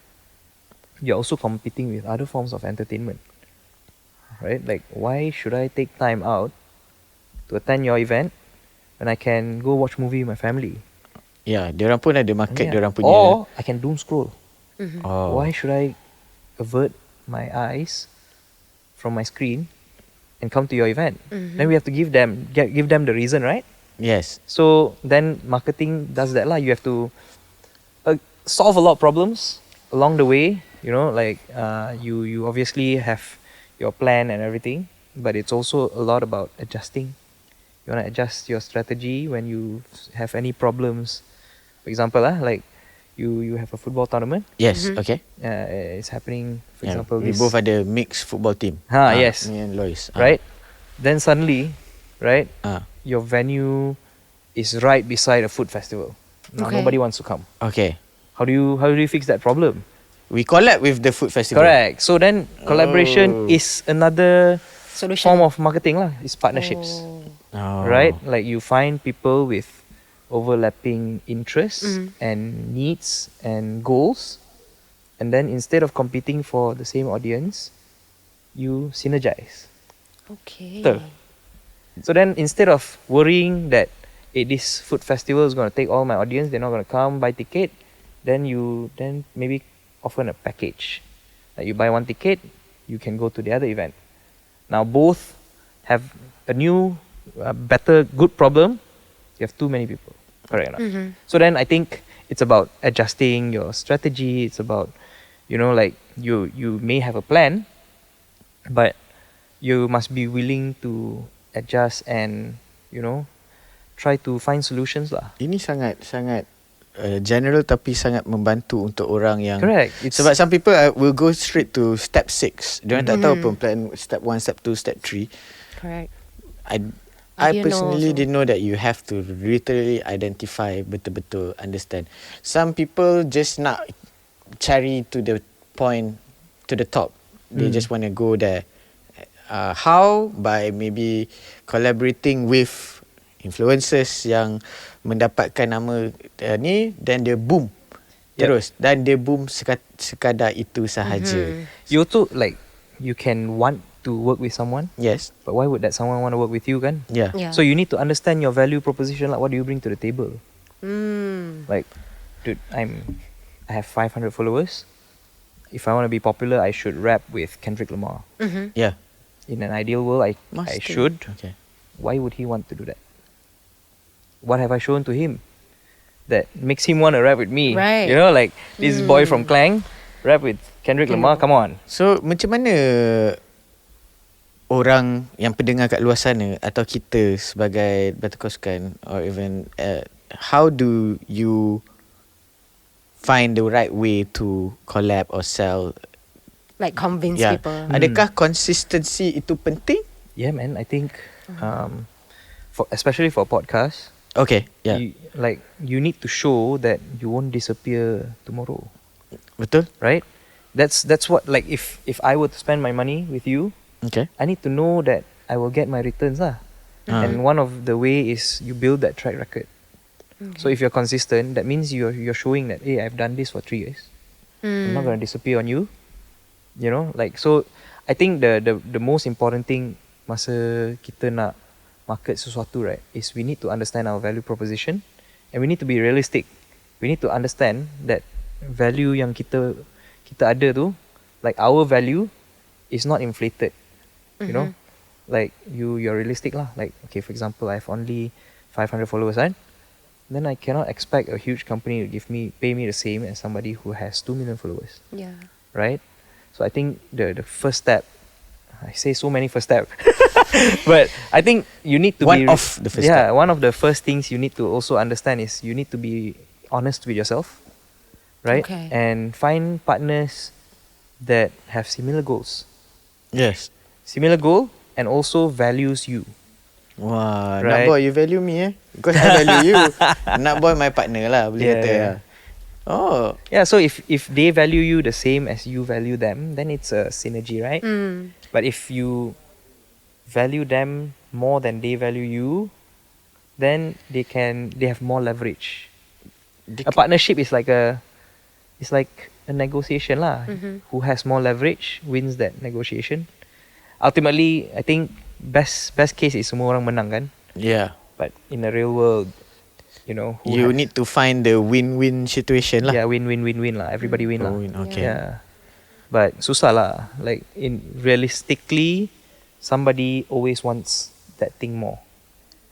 you're also competing with other forms of entertainment, right? Like, why should I take time out to attend your event when I can go watch movie with my family? Yeah, diorang pun ada market diorang punya. Or I can doom scroll. Oh. Why should I avert my eyes from my screen and come to your event? Then we have to give them the reason, right? Yes. So then marketing does that lah. You have to solve a lot of problems along the way. You know, like you obviously have your plan and everything, but it's also a lot about adjusting. You want to adjust your strategy when you have any problems. For example, like you have a football tournament. Yes. Okay. It's happening. For Yeah, example, we this, both ada mixed football team. Yes. Me and Lois. right? Then suddenly, right, Ah. your venue is right beside a food festival. Now Okay. nobody wants to come. Okay. How do you fix that problem? We collab with the food festival. Correct. So then collaboration Oh. is another Solution. form of marketing lah. It's partnerships, Oh. right? Like you find people with overlapping interess and needs and goals, and then instead of competing for the same audience, you synergize. Okay. Betul. So then instead of worrying that this food festival is going to take all my audience, they're not going to come buy ticket, then maybe offer a package. Like you buy one ticket, you can go to the other event. Now both have a new, better, good problem. You have too many people. Correct or not? So then I think it's about adjusting your strategy. It's about, like you may have a plan, but you must be willing to adjust and, try to find solutions lah. Ini sangat general tapi sangat membantu untuk orang yang. Correct. Sebab some people will go straight to step 6. Diorang tak tahu pun plan step 1, step 2, step 3. Correct. I didn't know personally also. didn't know that you have to literally identify, betul-betul understand. Some people just nak cari to the point, to the top. They just want to go there. How? By maybe collaborating with influencers yang mendapatkan nama ni, then dia boom. terus dan dia boom sekadar itu sahaja. You also like you can want to work with someone, Yes. but why would that someone want to work with you, kan? Yeah. Yeah. So you need to understand your value proposition. Like, what do you bring to the table? Like, dude, I have 500 followers. If I want to be popular, I should rap with 𝙎𝙊𝘾𝙄𝘼𝙇𝙎. Yeah. In an ideal world, I Must should. Okay. Why would he want to do that? What have I shown to him that makes him want to rap with me? Right. You know, like this boy from Klang rap with 𝙎𝙊𝘾𝙄𝘼𝙇𝙎. Come on. So macam mana orang yang pendengar kat luar sana atau kita sebagai Better Call Sukan or even how do you find the right way to collab or sell? Like convince people. Adakah consistency itu penting? Yeah, man. I think, especially for a podcast, Okay. Yeah. you need to show that you won't disappear tomorrow, Betul? right? That's what, like, if I were to spend my money with you, Okay. I need to know that I will get my returns lah. And one of the way is you build that track record. So if you're consistent, that means you're showing that, hey, I've done this for 3 years. I'm not gonna disappear on you. You know, like, so I think the most important thing masa kita nak market sesuatu, right, is we need to understand our value proposition and we need to be realistic. We need to understand that value yang kita ada tu, like our value is not inflated. You know, like you're realistic lah. Like, okay, for example, I have only 500 followers, right? Then I cannot expect a huge company to pay me the same as somebody who has 2 million followers, Yeah. right? So I think the first step, I say so many first steps, but I think you need to One be of the first step. one of the first things you need to also understand is you need to be honest with yourself, right? Okay. And find partners that have similar goals, Yes. similar goal, and also values you. Wah, Right. nak boy you value me because I value you. Nak boy my partner lah boleh kata. Yeah. Oh, Yeah, so if they value you the same as you value them, then it's a synergy, right? But if you value them more than they value you, then they have more leverage. A partnership is like a negotiation lah. Who has more leverage wins that negotiation. Ultimately, I think best case is semua orang menang, kan? yeah. But in the real world, you know, You need to find the win-win situation lah. yeah, win lah. Everybody win lah. Oh, win, okay. Yeah. But susah lah. Like, realistically, somebody always wants that thing more,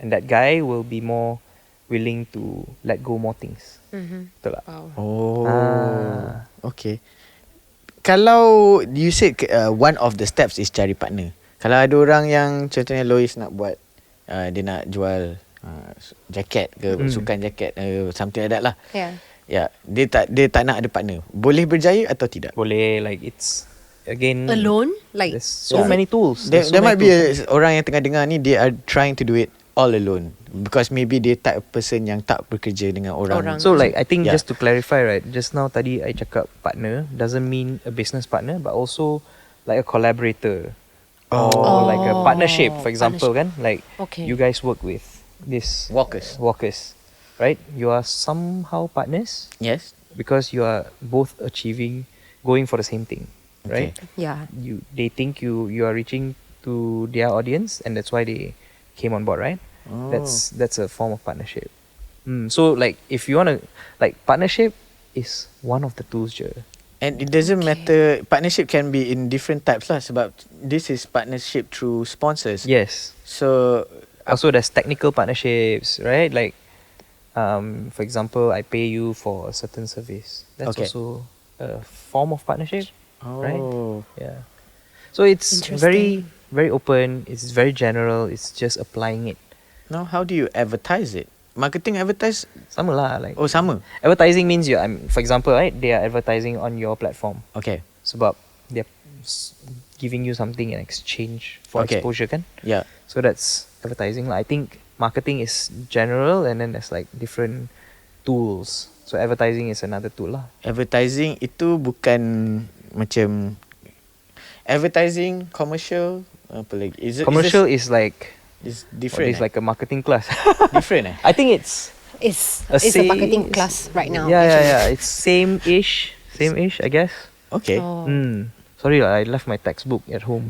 and that guy will be more willing to let go more things. Betul tak? Wow. Oh. Okay. Kalau you said one of the steps is cari partner. Kalau ada orang yang contohnya Lois nak buat dia nak jual jaket ke sukan jaket something like that lah. Yeah. Ya, dia tak nak ada partner. Boleh berjaya atau tidak? Boleh, like, it's again Alone? Like, there's so many tools. There There's so might many be tools. orang yang tengah dengar ni, they are trying to do it all alone because maybe dia type of person yang tak bekerja dengan orang. So, like, I think Yeah. just to clarify, right, just now tadi I cakap partner doesn't mean a business partner, but also like a collaborator. Or like a partnership, for example, kan? Like, Okay. you guys work with this Walkers. right? You are somehow partners Yes. because you are both going for the same thing, right? Yeah. They think you are reaching to their audience, and that's why they came on board, right? Oh. That's a form of partnership. So, like, if you wanna, like, partnership is one of the tools je. And it doesn't matter, partnership can be in different types lah sebab this is partnership through sponsors. Yes. So Also, there's technical partnerships, right? Like, for example, I pay you for a certain service. That's Okay. also a form of partnership, right? Oh. Yeah. So it's very, Interesting. very open. It's very general. It's just applying it. Now how do you advertise it? Marketing advertise? Sama lah, like, Oh, sama. advertising means for example, right? They are advertising on your platform. Okay. Sebab they're giving you something in exchange for Okay. exposure, kan? Yeah. So that's advertising lah. I think marketing is general, and then there's like different tools. So advertising is another tool lah. Advertising itu bukan macam advertising, commercial, apa lagi? Commercial is like is different. it's like a marketing class. different. I think it's It's A a marketing say- class right now. Yeah, actually. yeah. It's same-ish, I guess. Okay. Oh. Sorry lah, I left my textbook at home.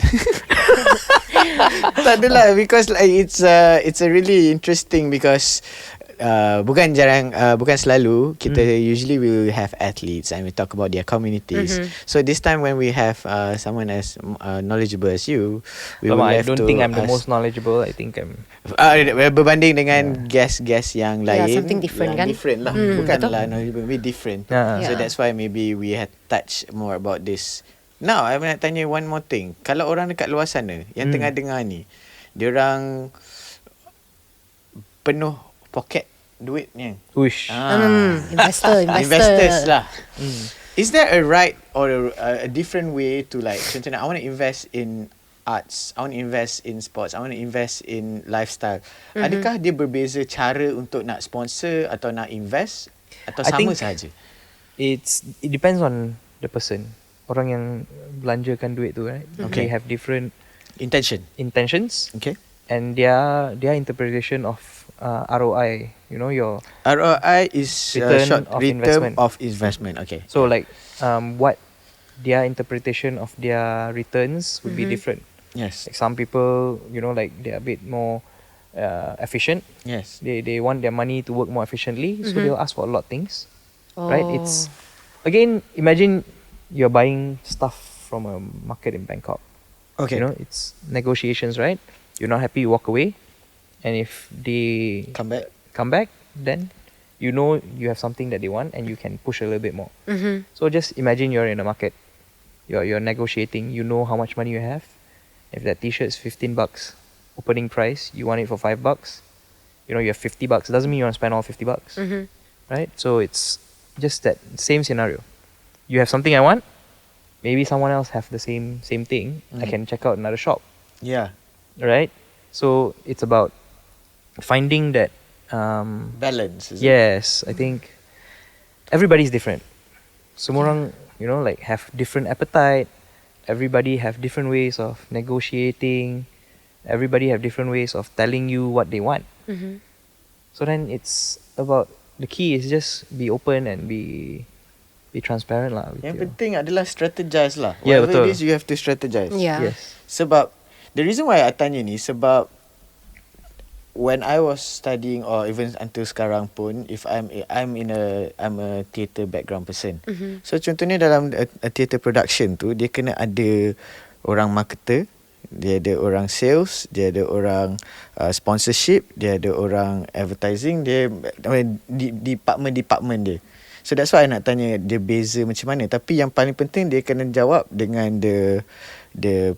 Tak adalah, because like it's a really interesting because bukan selalu kita usually we will have athletes and we talk about their communities. So this time when we have someone as knowledgeable as you, we will I have don't to think I'm the ask- most knowledgeable. I think I'm. berbanding dengan guest-guest yang lain, Yeah, something different yang kan? different lah, bukanlah knowledgeable, maybe different. Yeah. So Yeah. that's why maybe we had touched more about this. Now I nak tanya one more thing. Kalau orang dekat luar sana yang tengah dengar ni, diorang penuh poket duitnya. Wish. Investors lah. Is there a right or a different way to like, contohnya I want to invest in arts, I want to invest in sports, I want to invest in lifestyle. Adakah dia berbeza cara untuk nak sponsor atau nak invest atau I sama think- saja? It depends on the person. Orang yang belanjakan duit tu, right? Okay. They have different intentions Okay. and their interpretation of ROI. You know, your ROI is Return short of return investment. of investment. Okay. so like what their interpretation of their returns would be different. Yes. Like some people, you know, like they're a bit more efficient. Yes. They want their money to work more efficiently, so they'll ask for a lot of things. Right? It's again, imagine you're buying stuff from a market in Bangkok. Okay. You know, it's negotiations, right? You're not happy, you walk away. And if they Come back. come back, then you know you have something that they want and you can push a little bit more. So just imagine you're in a market. You're negotiating, you know how much money you have. If that t-shirt is $15 opening price, you want it for $5. You know, you have $50. Doesn't mean you want to spend all $50. Right? So it's just that same scenario. You have something I want, maybe someone else have the same thing. I can check out another shop, Yeah. right? So it's about finding that Balance. Is it? yes, I think everybody's different. Semua orang, you know, like have different appetite. Everybody have different ways of negotiating. Everybody have different ways of telling you what they want. So then it's about, the key is just be open and be transparent lah. with Yang your- penting adalah strategize lah. Yeah, Whatever it betul. is, you have to strategize. Yeah. Yes. Sebab the reason why I tanya ni, sebab when I was studying or even until sekarang pun, if I'm a theatre background person. So contohnya dalam a theatre production tu, dia kena ada orang marketer, dia ada orang sales, dia ada orang sponsorship, dia ada orang advertising, dia department dia. So that's why I nak tanya dia beza macam mana. Tapi yang paling penting dia kena jawab dengan the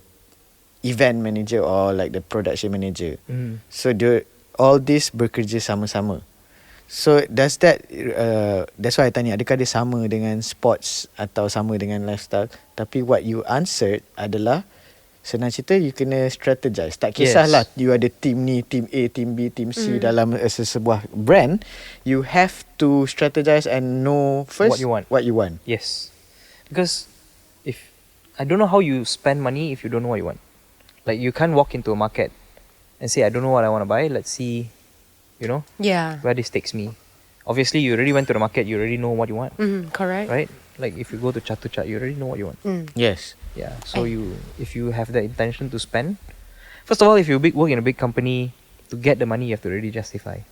event manager or like the production manager. So all this bekerja sama-sama. So does that that's why I tanya, adakah dia sama dengan sports atau sama dengan lifestyle? Tapi what you answered adalah, senang cerita, you kena strategize. Tak kisahlah you ada team ni, team A, team B, team C dalam sebuah brand. You have to strategize and know first What you want. want. Yes. Because if I don't know how you spend money if you don't know what you want. Like you can't walk into a market and say, I don't know what I want to buy. Let's see, you know, Yeah. where this takes me. Obviously, you already went to the market. You already know what you want, Correct. right? Like if you go to Chatuchak, you already know what you want. Yes. Yeah. So if you have the intention to spend, first of all, if you work in a big company, to get the money, you have to really justify,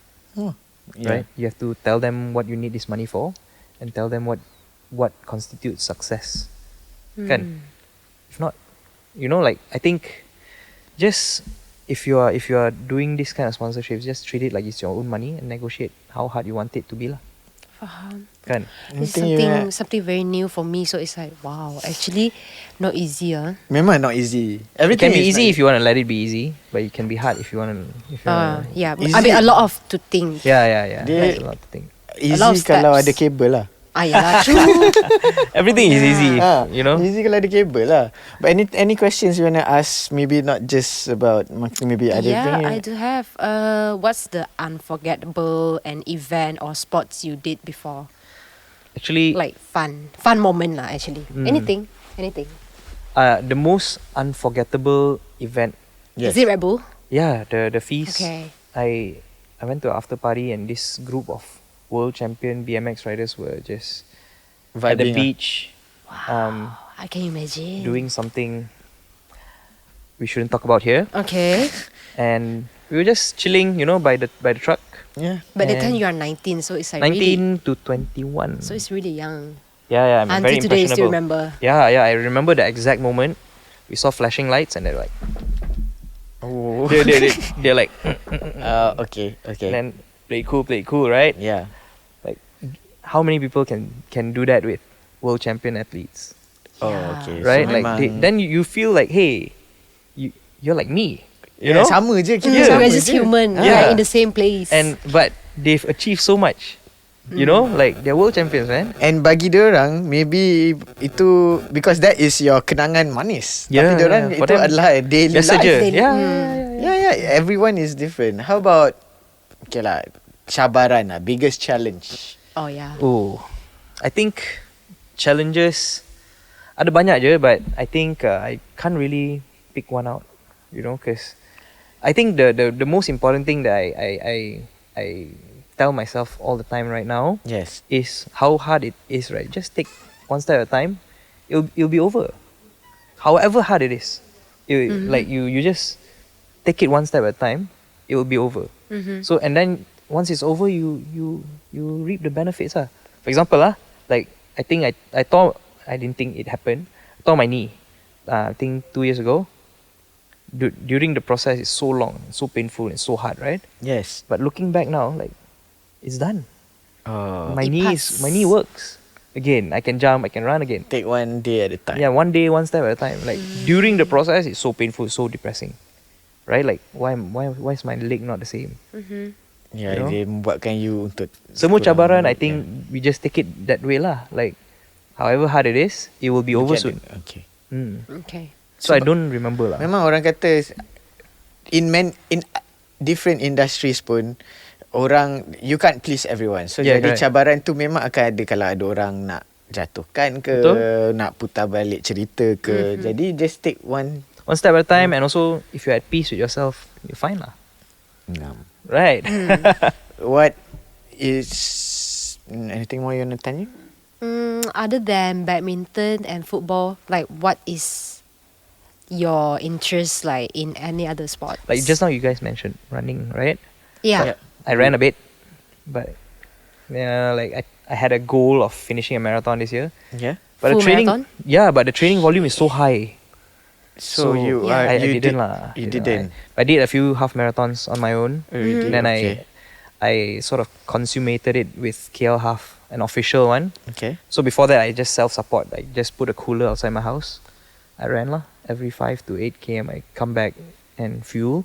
right? You have to tell them what you need this money for, and tell them what constitutes success. Kan? If not, you know, like I think, just if you are doing this kind of sponsorships, just treat it like it's your own money and negotiate how hard you want it to be lah. Faham. Kan? It's Penting you something very new for me, so it's like wow, actually not easy. Memang not easy. It Everything can be is easy not if you want to let it be easy, but it can be hard if you want to. Yeah. Easy. I mean a lot of to think. Yeah. Dia- There's a lot to think. easy lot of kalau steps. ada kabel lah. Yeah, true. Everything is easy, you know. Easy kalau ada kabel lah. But any questions you wanna ask? Maybe not just about marketing, maybe other Yeah, thing. I do have. What's the unforgettable an event or sports you did before? Actually, Like fun moment lah. Actually, anything. the most unforgettable event. Yes. Is it Red Bull? Yeah, the feast. Okay. I I went to an after party and this group of world champion BMX riders were just at the Vibing, beach, I can imagine. doing something we shouldn't talk about here, Okay. and we were just chilling, by the truck. Yeah. But the time And you are 19, so it's like really. 19 to 21. So it's really young. Yeah, I'm very Until today, you still impressionable. remember. Yeah, I remember the exact moment. We saw flashing lights and they're like, Oh. they're like, Okay. and then play it cool, right? Yeah. Like, how many people can do that with world champion athletes, Oh, Yeah. okay. right? So Like, memang- then you feel like, hey, you're like me, you yeah, know? sama je kita. Yeah, sama we're just je. human. Yeah. Like in the same place. But they've achieved so much, like they're world champions, man. And bagi diorang, maybe itu because that is your kenangan manis. Yeah, Tapi diorang yeah. For itu them, adalah daily Biasa life. je. Daily- Yeah, Yeah, everyone is different. How about okay lah, cabaran lah, biggest challenge. Oh yeah. Oh, I think challenges ada banyak je, but I think I can't really pick one out, because I think the most important thing that I tell myself all the time right now Yes. is how hard it is, right? Just take one step at a time. It'll be over. However hard it is, like you just take it one step at a time. It will be over. So and then once it's over, you reap the benefits. For example, like I think I didn't think it happened. I tore my knee. I think 2 years ago. During the process, it's so long, so painful, and so hard, right? Yes. But looking back now, like it's done. Oh, My It knee passed. my knee works again. I can jump. I can run again. take one day at a time. Yeah, one day, one step at a time. Like during the process, it's so painful, so depressing, right? Like why is my leg not the same? Yeah, You know? dia membuatkan you untuk Semua kurang- cabaran, I think we just take it that way lah. Like however hard it is, it will be you over get soon. it. Okay. Okay. So I don't remember lah. Memang orang kata in different industries pun orang you can't please everyone. So Yeah, jadi correct. cabaran tu memang akan ada kalau ada orang nak jatuhkan ke, Betul. nak putar balik cerita ke. Jadi just take one. One step at a time, and also if you're at peace with yourself, you're fine lah. Right? What is anything more you want to tanya? Other than badminton and football, like what is your interest like in any other sports? Like just now you guys mentioned running, right? Yeah. I ran a bit, but like I had a goal of finishing a marathon this year. Yeah. But Full the training, marathon? yeah, but the training volume is so high. So you Yeah. are I you didn't did, lah. You you know, didn't. I did a few half marathons on my own. Oh, you did, And then okay. I sort of consummated it with KL half, an official one. Okay. So before that, I just self-support. I just put a cooler outside my house. I ran lah. Every 5 to 8 km, I come back and fuel,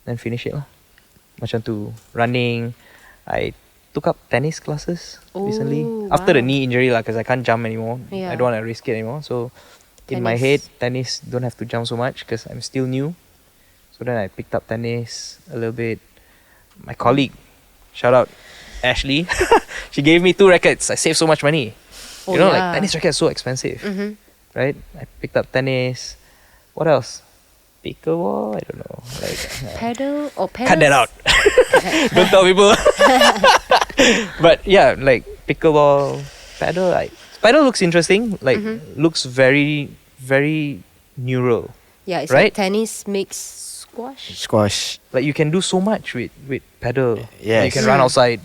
then finish it lah. Macam tu, running. I took up tennis classes recently. Oh, After the wow. knee injury lah, because I can't jump anymore. Yeah. I don't want to risk it anymore. So in my head, tennis don't have to jump so much because I'm still new. So then I picked up tennis a little bit. My colleague, shout out Ashley, she gave me 2 rackets. I saved so much money. Oh, Like yeah. tennis rackets are so expensive, right? I picked up tennis. What else? Pickleball? I don't know. Like Paddle or paddle? cut that out. Don't tell people. But yeah, like pickleball, paddle. Paddle looks interesting. Like looks very, very neural. Yeah, it's Right? like tennis mix squash. Squash. Like you can do so much with paddle. Yes. You can run outside.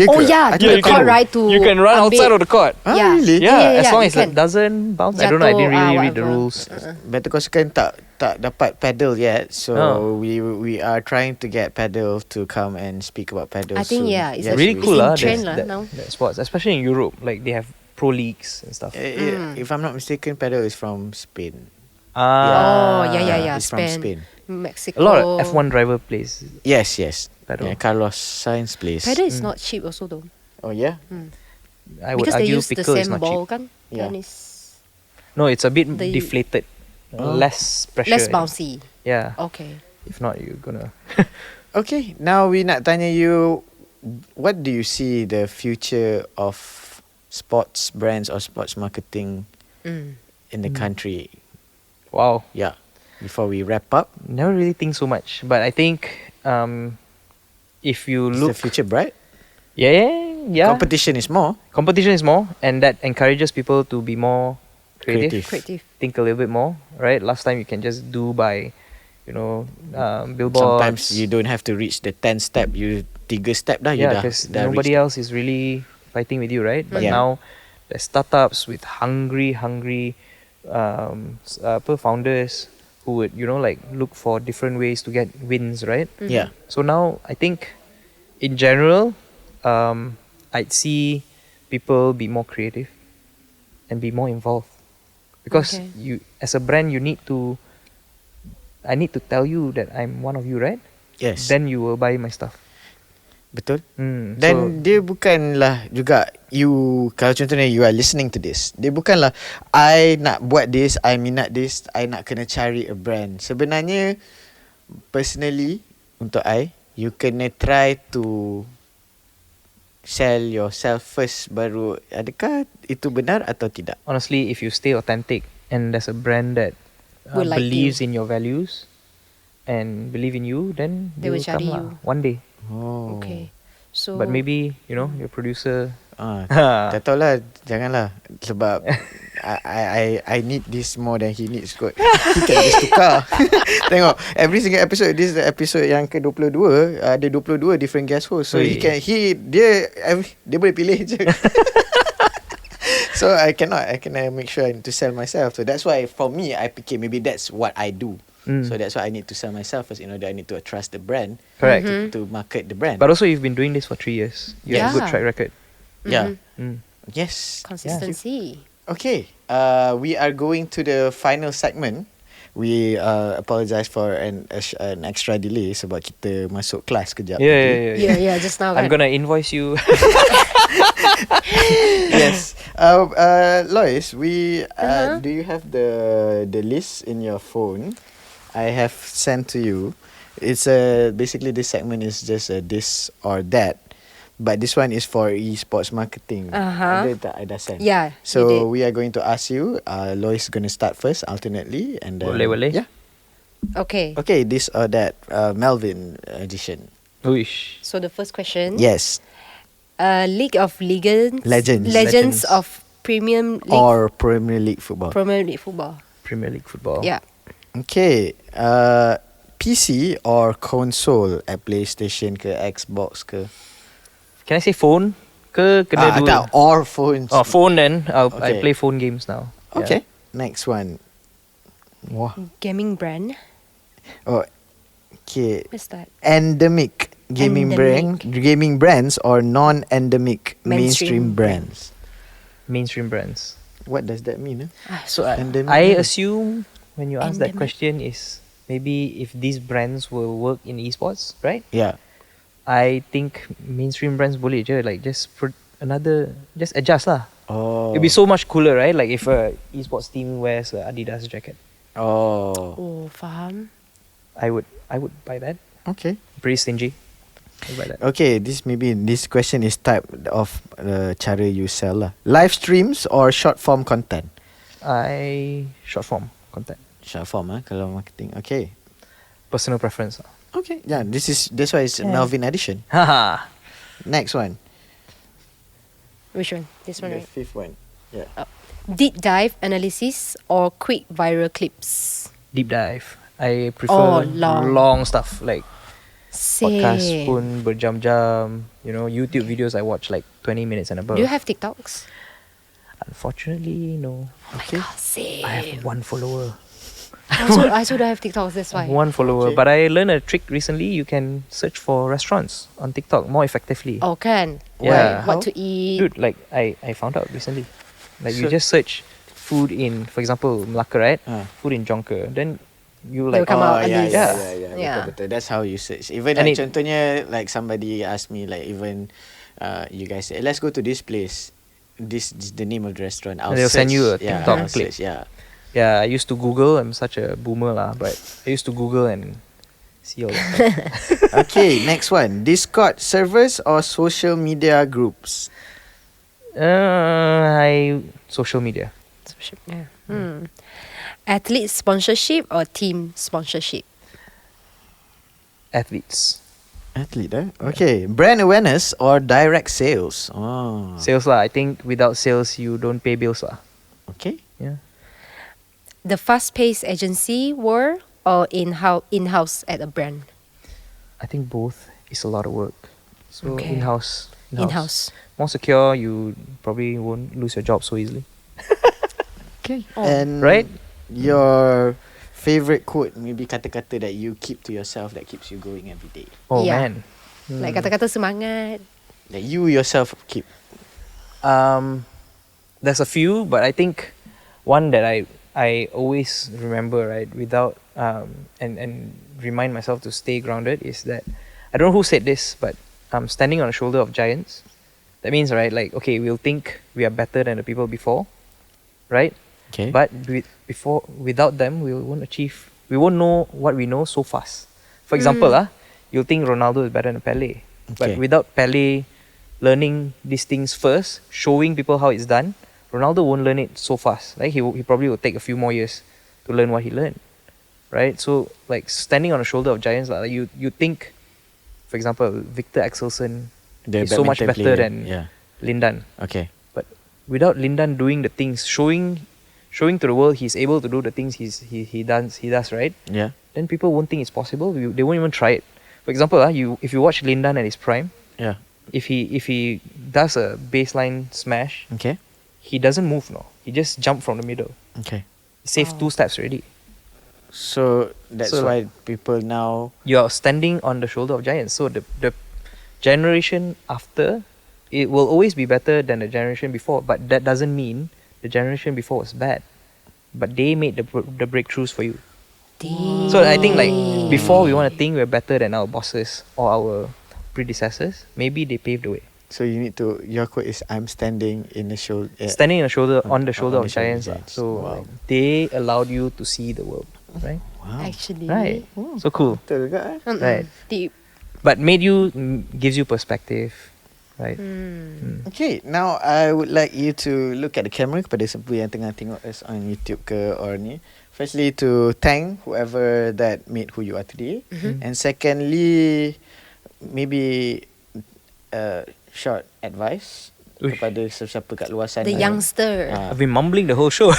Oh yeah, Yeah, the court right to you can run outside of the court. Ah, Yeah. really? Yeah, as long you as it can. doesn't bounce. I don't know. I didn't Jatuh, really read the whatever. rules. Better Cause kan tak dapat paddle yet. So Oh. we are trying to get paddle to come and speak about paddle I think soon. yeah, it's Yes, Really we- cool in lah. trend That now. sports, especially in Europe. Like they have pro leagues and stuff. If I'm not mistaken, paddle is from Spain. Oh yeah. It's from Spain, Spain. Mexico. A lot of F1 driver plays Yes. paddle. Yeah, Carlos Sainz plays. Paddle is not cheap also though. Oh yeah. I would Because they argue use the pickle is same not ball cheap. kan? Yeah. Tennis. No, it's a bit The- deflated. Oh. Less pressure. Less bouncy. Yeah. Okay. If not, you're gonna. Okay, now we nak tanya you, what do you see the future of sports brands or sports marketing in the country? Wow. Yeah. Before we wrap up. Never really think so much, but I think if you Is the look, future bright? yeah, Competition is more. competition is more, and that encourages people to be more creative. Creative. Think a little bit more, right? Last time you can just do by, billboards. Sometimes you don't have to reach the 10 step. You 3 step dah. You Yeah, dah, because dah nobody reach. else is really fighting with you, right? But Yeah. now there's startups with hungry founders who would look for different ways to get wins, right? Yeah. So now I think in general, I'd see people be more creative and be more involved, because Okay. you, as a brand, I need to tell you that I'm one of you, right? Yes. Then you will buy my stuff. Betul. So Dan dia bukanlah juga you, kalau contohnya you are listening to this, dia bukanlah I nak buat this, I minat this, I nak kena cari a brand. Sebenarnya personally untuk I, you kena try to sell yourself first, baru adakah itu benar atau tidak. honestly, if you stay authentic and there's a brand that Will like believes in your values and believe in you, then They will come cari lah, you. one day. Oh. Okay. So But maybe your producer. Tak tahulah, janganlah sebab I need this more than he needs kot. He can just tukar. Tengok every single episode, this is the episode yang ke-22, ada 22 different guest host. So Ui. dia boleh pilih je. So I can make sure I need to sell myself. So that's why for me, I fikir maybe that's what I do. So that's why I need to sell myself first. I need to trust the brand. Correct. To market the brand. But also, you've been doing this for 3 years. You have a good Yeah. track record. Yeah. Mm. Yes. consistency. Okay. We are going to the final segment. We apologise for an extra delay sebab kita masuk kelas kejap. Yeah. Yeah, just now. I'm kan? gonna invoice you. Yes. Lois, do you have the list in your phone? I have sent to you. It's basically this segment is just a this or that, but this one is for esports marketing. Ada tak I dah send? Yeah, you So did. we are going to ask you. Lois is going to start first, alternately, and then Boleh. Yeah. Okay. Okay, this or that. Melvyn edition. Uish. So the first question. Yes. League of Legends. Legends. Legends. of Premium League. Or Premier League football. Premier League football. Premier League football. Yeah. Okay. PC or console at PlayStation ke Xbox ke? Can I say phone? Ke kena dua? Tak, or phones. Oh, phone then. I Okay. play phone games now. Okay. Next one. Wah. Gaming brand. Oh. Okay. What's that? Endemic gaming brands or non-endemic mainstream Mainstream brands. Mainstream brands. What does that mean? So Endemic. I assume when you ask that Endemic. question is maybe if these brands will work in esports, right? Yeah. I think mainstream brands boleh je, like just adjust lah. Oh. It'd be so much cooler, right? Like if a esports team wears a Adidas jacket, Oh. Oh, faham. I would buy that. Okay. Pretty stingy. I'd buy that. Okay, this question is type of cara you sell lah. Live streams or short form content? Short form content. Short form kalau marketing. Okay. Personal preference. Okay. Yeah, that's why it's Melvyn edition. Haha. Next one. Which one? This one, The right? fifth one. Yeah. Deep dive analysis or quick viral clips? Deep dive. I prefer long. long stuff, like podcast Same. pun berjam-jam. YouTube videos I watch like 20 minutes and above. Do you have TikToks? Unfortunately, no. Okay. Same. I have 1 follower. I also don't have TikToks, that's why. 1 follower. Okay. But I learned a trick recently. You can search for restaurants on TikTok more effectively. Oh, can? Yeah. What to eat? Dude, like I found out recently. Like you So- just search food in, for example, Melaka, right? Ah. Food in Jonker. Then you They like will come out at yeah, least. yeah. Yeah. Betul. That's how you search. Even And like it- contohnya like somebody asked me like even you guys say let's go to this place. This is the name of the restaurant. I'll They'll send search. you a Yeah, TikTok I'll clip. search, yeah. Yeah, I used to Google. I'm such a boomer lah, but I used to Google and see all that. Okay, next one. Discord servers or social media groups? Social media. Yeah. Athlete sponsorship or team sponsorship? Athletes. Athlete, eh? Okay. Brand awareness or direct sales? Oh. Sales lah. I think without sales, you don't pay bills lah. Okay. Yeah. The fast-paced agency world or in-house at a brand? I think both is a lot of work. So Okay. in-house. In-house. More secure, you probably won't lose your job so easily. Okay. Oh. And Right? your favorite quote, maybe kata-kata that you keep to yourself that keeps you going every day. Oh Yeah. man. Like kata-kata semangat. That you yourself keep. There's a few, but I think one that I always remember, right, without and remind myself to stay grounded is that I don't know who said this, but standing on the shoulder of giants. That means, right, like, okay, we'll think we are better than the people before, right? Okay. But without them, we won't know what we know so fast. For example, you'll think Ronaldo is better than Pele. But Okay. without Pele learning these things first, showing people how it's done, Ronaldo won't learn it so fast. Like he probably will take a few more years to learn what he learned. Right? So like standing on the shoulder of giants, like you think, for example, Victor Axelsen The is so much badminton better player. than Yeah. Lindan. Okay. But without Lindan doing the things, showing to the world he's able to do the things he does, right? Yeah. Then people won't think it's possible. They won't even try it. For example, if you watch Lindan at his prime, Yeah. if he does a baseline smash, Okay. he doesn't move, no. He just jump from the middle. Okay. He saved 2 steps already. So that's So, why people now. You're standing on the shoulder of giants. So the generation after, it will always be better than the generation before. But that doesn't mean the generation before was bad. But they made the breakthroughs for you. So I think like before we want to think we're better than our bosses or our predecessors, maybe they paved the way. So you need to. Your quote is, "I'm standing in the shoulder." Standing on the shoulder on of the shoulder of giants. giants. So Wow. like, they allowed you to see the world, right? Wow. Actually. Right. So cool. Betul juga, eh? Right. Deep. But gives you perspective, right? Okay, now I would like you to look at the camera kepada siapa yang tengah tengok us on YouTube ke or ni. Firstly, to thank whoever that made who you are today. And secondly, maybe short advice Uish. kepada sesiapa kat luar sana. The youngster. I've been mumbling the whole show.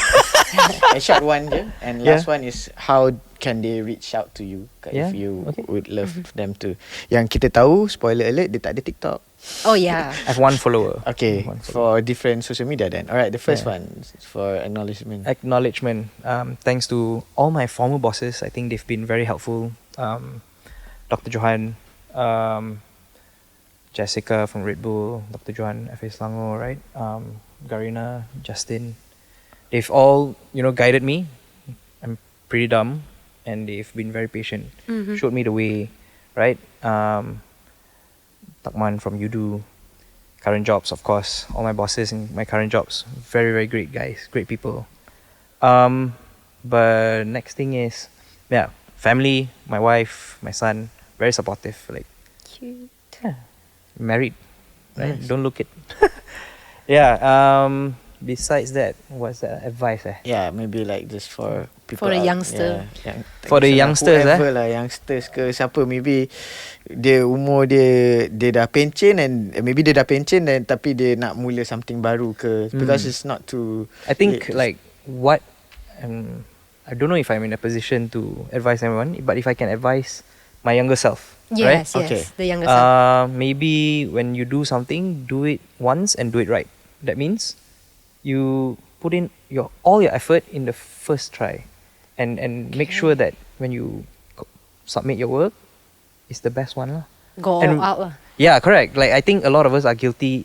A short one je. And Yeah. last one is, how can they reach out to you Yeah, if you okay. would love them to. Yang kita tahu, spoiler alert, dia tak ada TikTok. Oh yeah. I have 1 follower. Okay, One follower. for different social media then. Alright, the first Yeah. one is for acknowledgement. Acknowledgement. Thanks to all my former bosses. I think they've been very helpful. Dr. Johan, Jessica from Red Bull, Dr. Johan, 𝙎𝙊𝘾𝙄𝘼𝙇𝙎, right? Garina, Justin. They've all, guided me. I'm pretty dumb, and they've been very patient. Showed me the way, right? Takman from Udu, current jobs, of course. All my bosses in my current jobs, very, very great guys, great people. But next thing is, family, my wife, my son, very supportive. Like, Cute. married, right? Nice. Don't look it. Besides that, what's the advice? Yeah, maybe like just for people For the out- youngster. Yeah, For the youngsters, whoever lah, youngsters ke siapa, maybe dia umur dia dah pencen, and maybe dia dah pencen dan tapi dia nak mula something baru ke, because it's not too I think late to like what I don't know if I'm in a position to advise everyone, but if I can advise my younger self, right? Yes, Okay. yes. The younger self. Maybe when you do something, do it once and do it right. That means you put in all your effort in the first try, and make sure that when you submit your work, it's the best one lah. Go and- all out lah. Yeah, correct. Like I think a lot of us are guilty,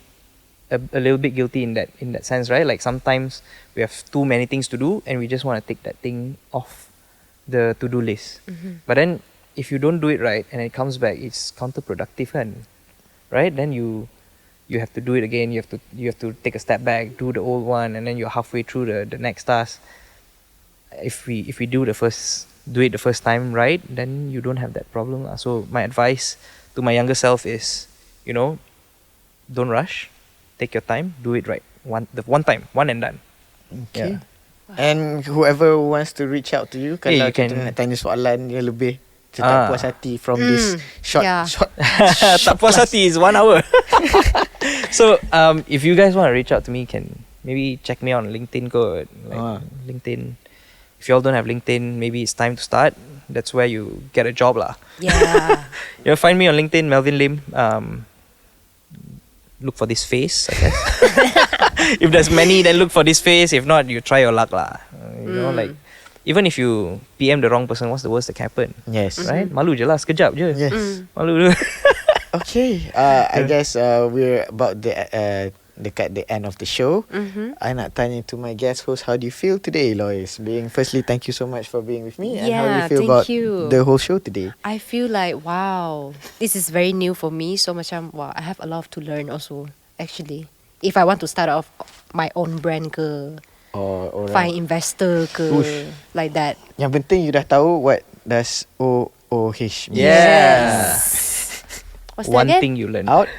a little bit guilty in that sense, right? Like sometimes we have too many things to do, and we just want to take that thing off the to-do list. But then if you don't do it right and it comes back, it's counterproductive, kan? Right? Then you have to do it again. You have to take a step back, do the old one, and then you're halfway through the next task. If we do it the first time right, then you don't have that problem lah. So my advice to my younger self is, don't rush, take your time, do it right. One time, one and done. Okay. And whoever wants to reach out to you, kalau you kita can- nak tanya soalan yang lebih tak puas hati from this short Yeah. Tak puas hati is 1 hour. So if you guys want to reach out to me, can maybe check me on LinkedIn code. LinkedIn. If you all don't have LinkedIn, maybe it's time to start. That's where you get a job lah. Yeah. You'll find me on LinkedIn, Melvyn Lim. Look for this face, I guess. If there's many, then look for this face. If not, you try your luck lah. You know, like even if you PM the wrong person, what's the worst that can happen? Yes. Right? Malu je lah, sekejap je. Yes. Malu je. Okay. I guess we're about dekat the end of the show. I nak tanya to my guest host, how do you feel today, Lois? Firstly, thank you so much for being with me. And how do you feel about the whole show today? I feel like, wow, this is very new for me. So macam, wow, I have a lot to learn also, actually. If I want to start off my own brand ke, find investor ke, like that. Yang penting you dah tahu what does OOH mean. Yeah. What's that One again? thing you learn. Out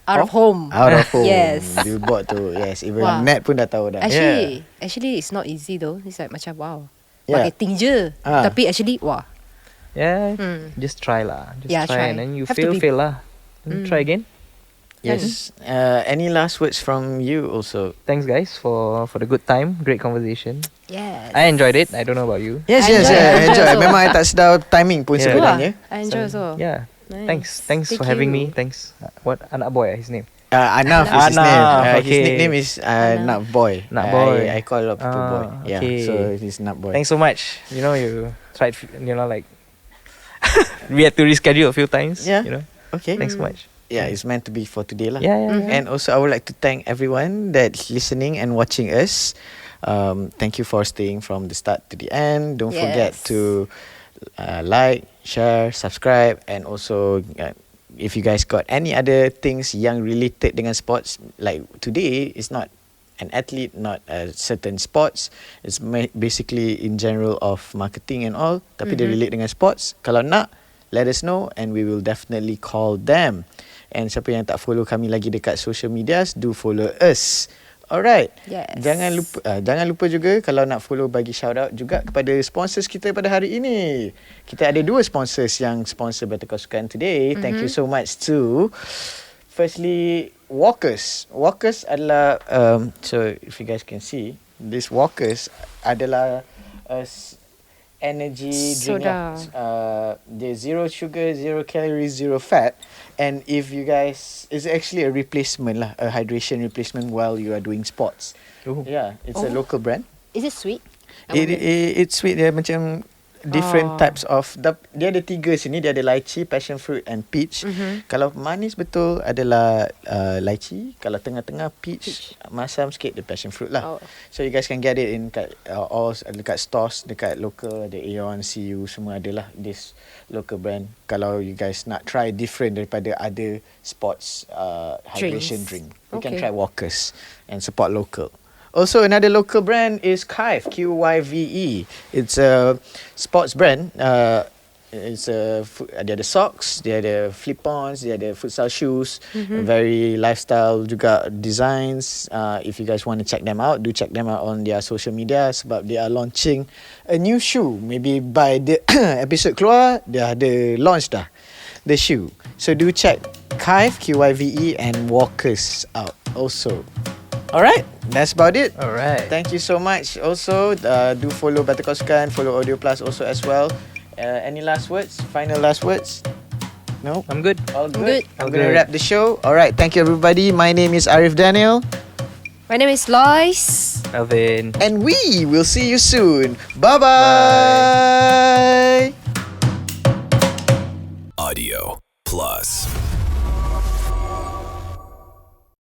of home. Out of home. Yes. You bought tu. Yes. Even Wow. Nat pun dah tahu dah. Actually, it's not easy though. It's like macam wow. Yeah. Marketing je. Tapi actually, wah. Yeah. Just try lah. Just try. and then you Have to fail lah. Then try again. Yes. Any last words from you also? Thanks guys for the good time. Great conversation. Yes. I enjoyed it. I don't know about you. Yes, I enjoy. enjoy. Memang I tak sedar timing pun sebenarnya. I enjoy also. Yeah. Nice. Thanks for Thank having you. me. Thanks. What anak boy his name? Anaf is his name. Anaf, His okay. nickname is Nut Boy. Nut Boy. I call a lot of people boy. Yeah, okay. so he's Nut Boy. Thanks so much. You know you tried. You know like we had to reschedule a few times. Yeah. You know. Okay. Thanks so much. Yeah, it's meant to be for today lah. Yeah. And also, I would like to thank everyone that's listening and watching us. Thank you for staying from the start to the end. Don't forget to like, share, subscribe, and also if you guys got any other things yang related dengan sports, like today is not an athlete, not a certain sports. It's basically in general of marketing and all. Tapi dia relate dengan sports. Kalau nak, let us know and we will definitely call them. And siapa yang tak follow kami lagi dekat social medias, do follow us. Alright. Yes. Jangan lupa juga kalau nak follow, bagi shout out juga kepada sponsors kita pada hari ini. Kita ada 2 sponsors yang sponsor Better Call Sukan today. Thank you so much to firstly Walkers. Walkers adalah so if you guys can see, this Walkers adalah energy drink lah. There's 0 sugar, 0 calories, 0 fat. And if you guys, it's actually a replacement lah, a hydration replacement while you are doing sports. Yeah, it's a local brand. Is it sweet? It's sweet. Dia macam different types of. Dia ada 3 sini. Dia ada lychee, passion fruit and peach. Kalau manis betul adalah lychee. Kalau tengah-tengah peach. Masam sikit the passion fruit lah. So you guys can get it in all dekat stores, dekat local, the Aeon, CU, semua adalah this local brand. Kalau you guys nak try different daripada other sports hydration drink, you can try Walkers and support local. Also, another local brand is �12, �12. It's a sports brand. Dia ada socks, dia ada flip-ons, dia ada futsal shoes, very lifestyle juga designs. If you guys want to check them out, do check them out on their social media sebab they are launching a new shoe. Maybe by the episode keluar, dia ada launch dah the shoe. So do check �12, �12, and Walkers out also. Alright, that's about it. Alright. Thank you so much. Also, do follow Better Call Sukan, follow Audio Plus also as well. Any last words? Final last words? No? I'm good. All good? I'm I'm going to good. wrap the show. Alright, thank you everybody. My name is �12𝙇𝙊𝘾𝙄𝘼𝙇𝙎. My name is Lois. Melvyn. And we will see you soon. Bye-bye. Audio Plus.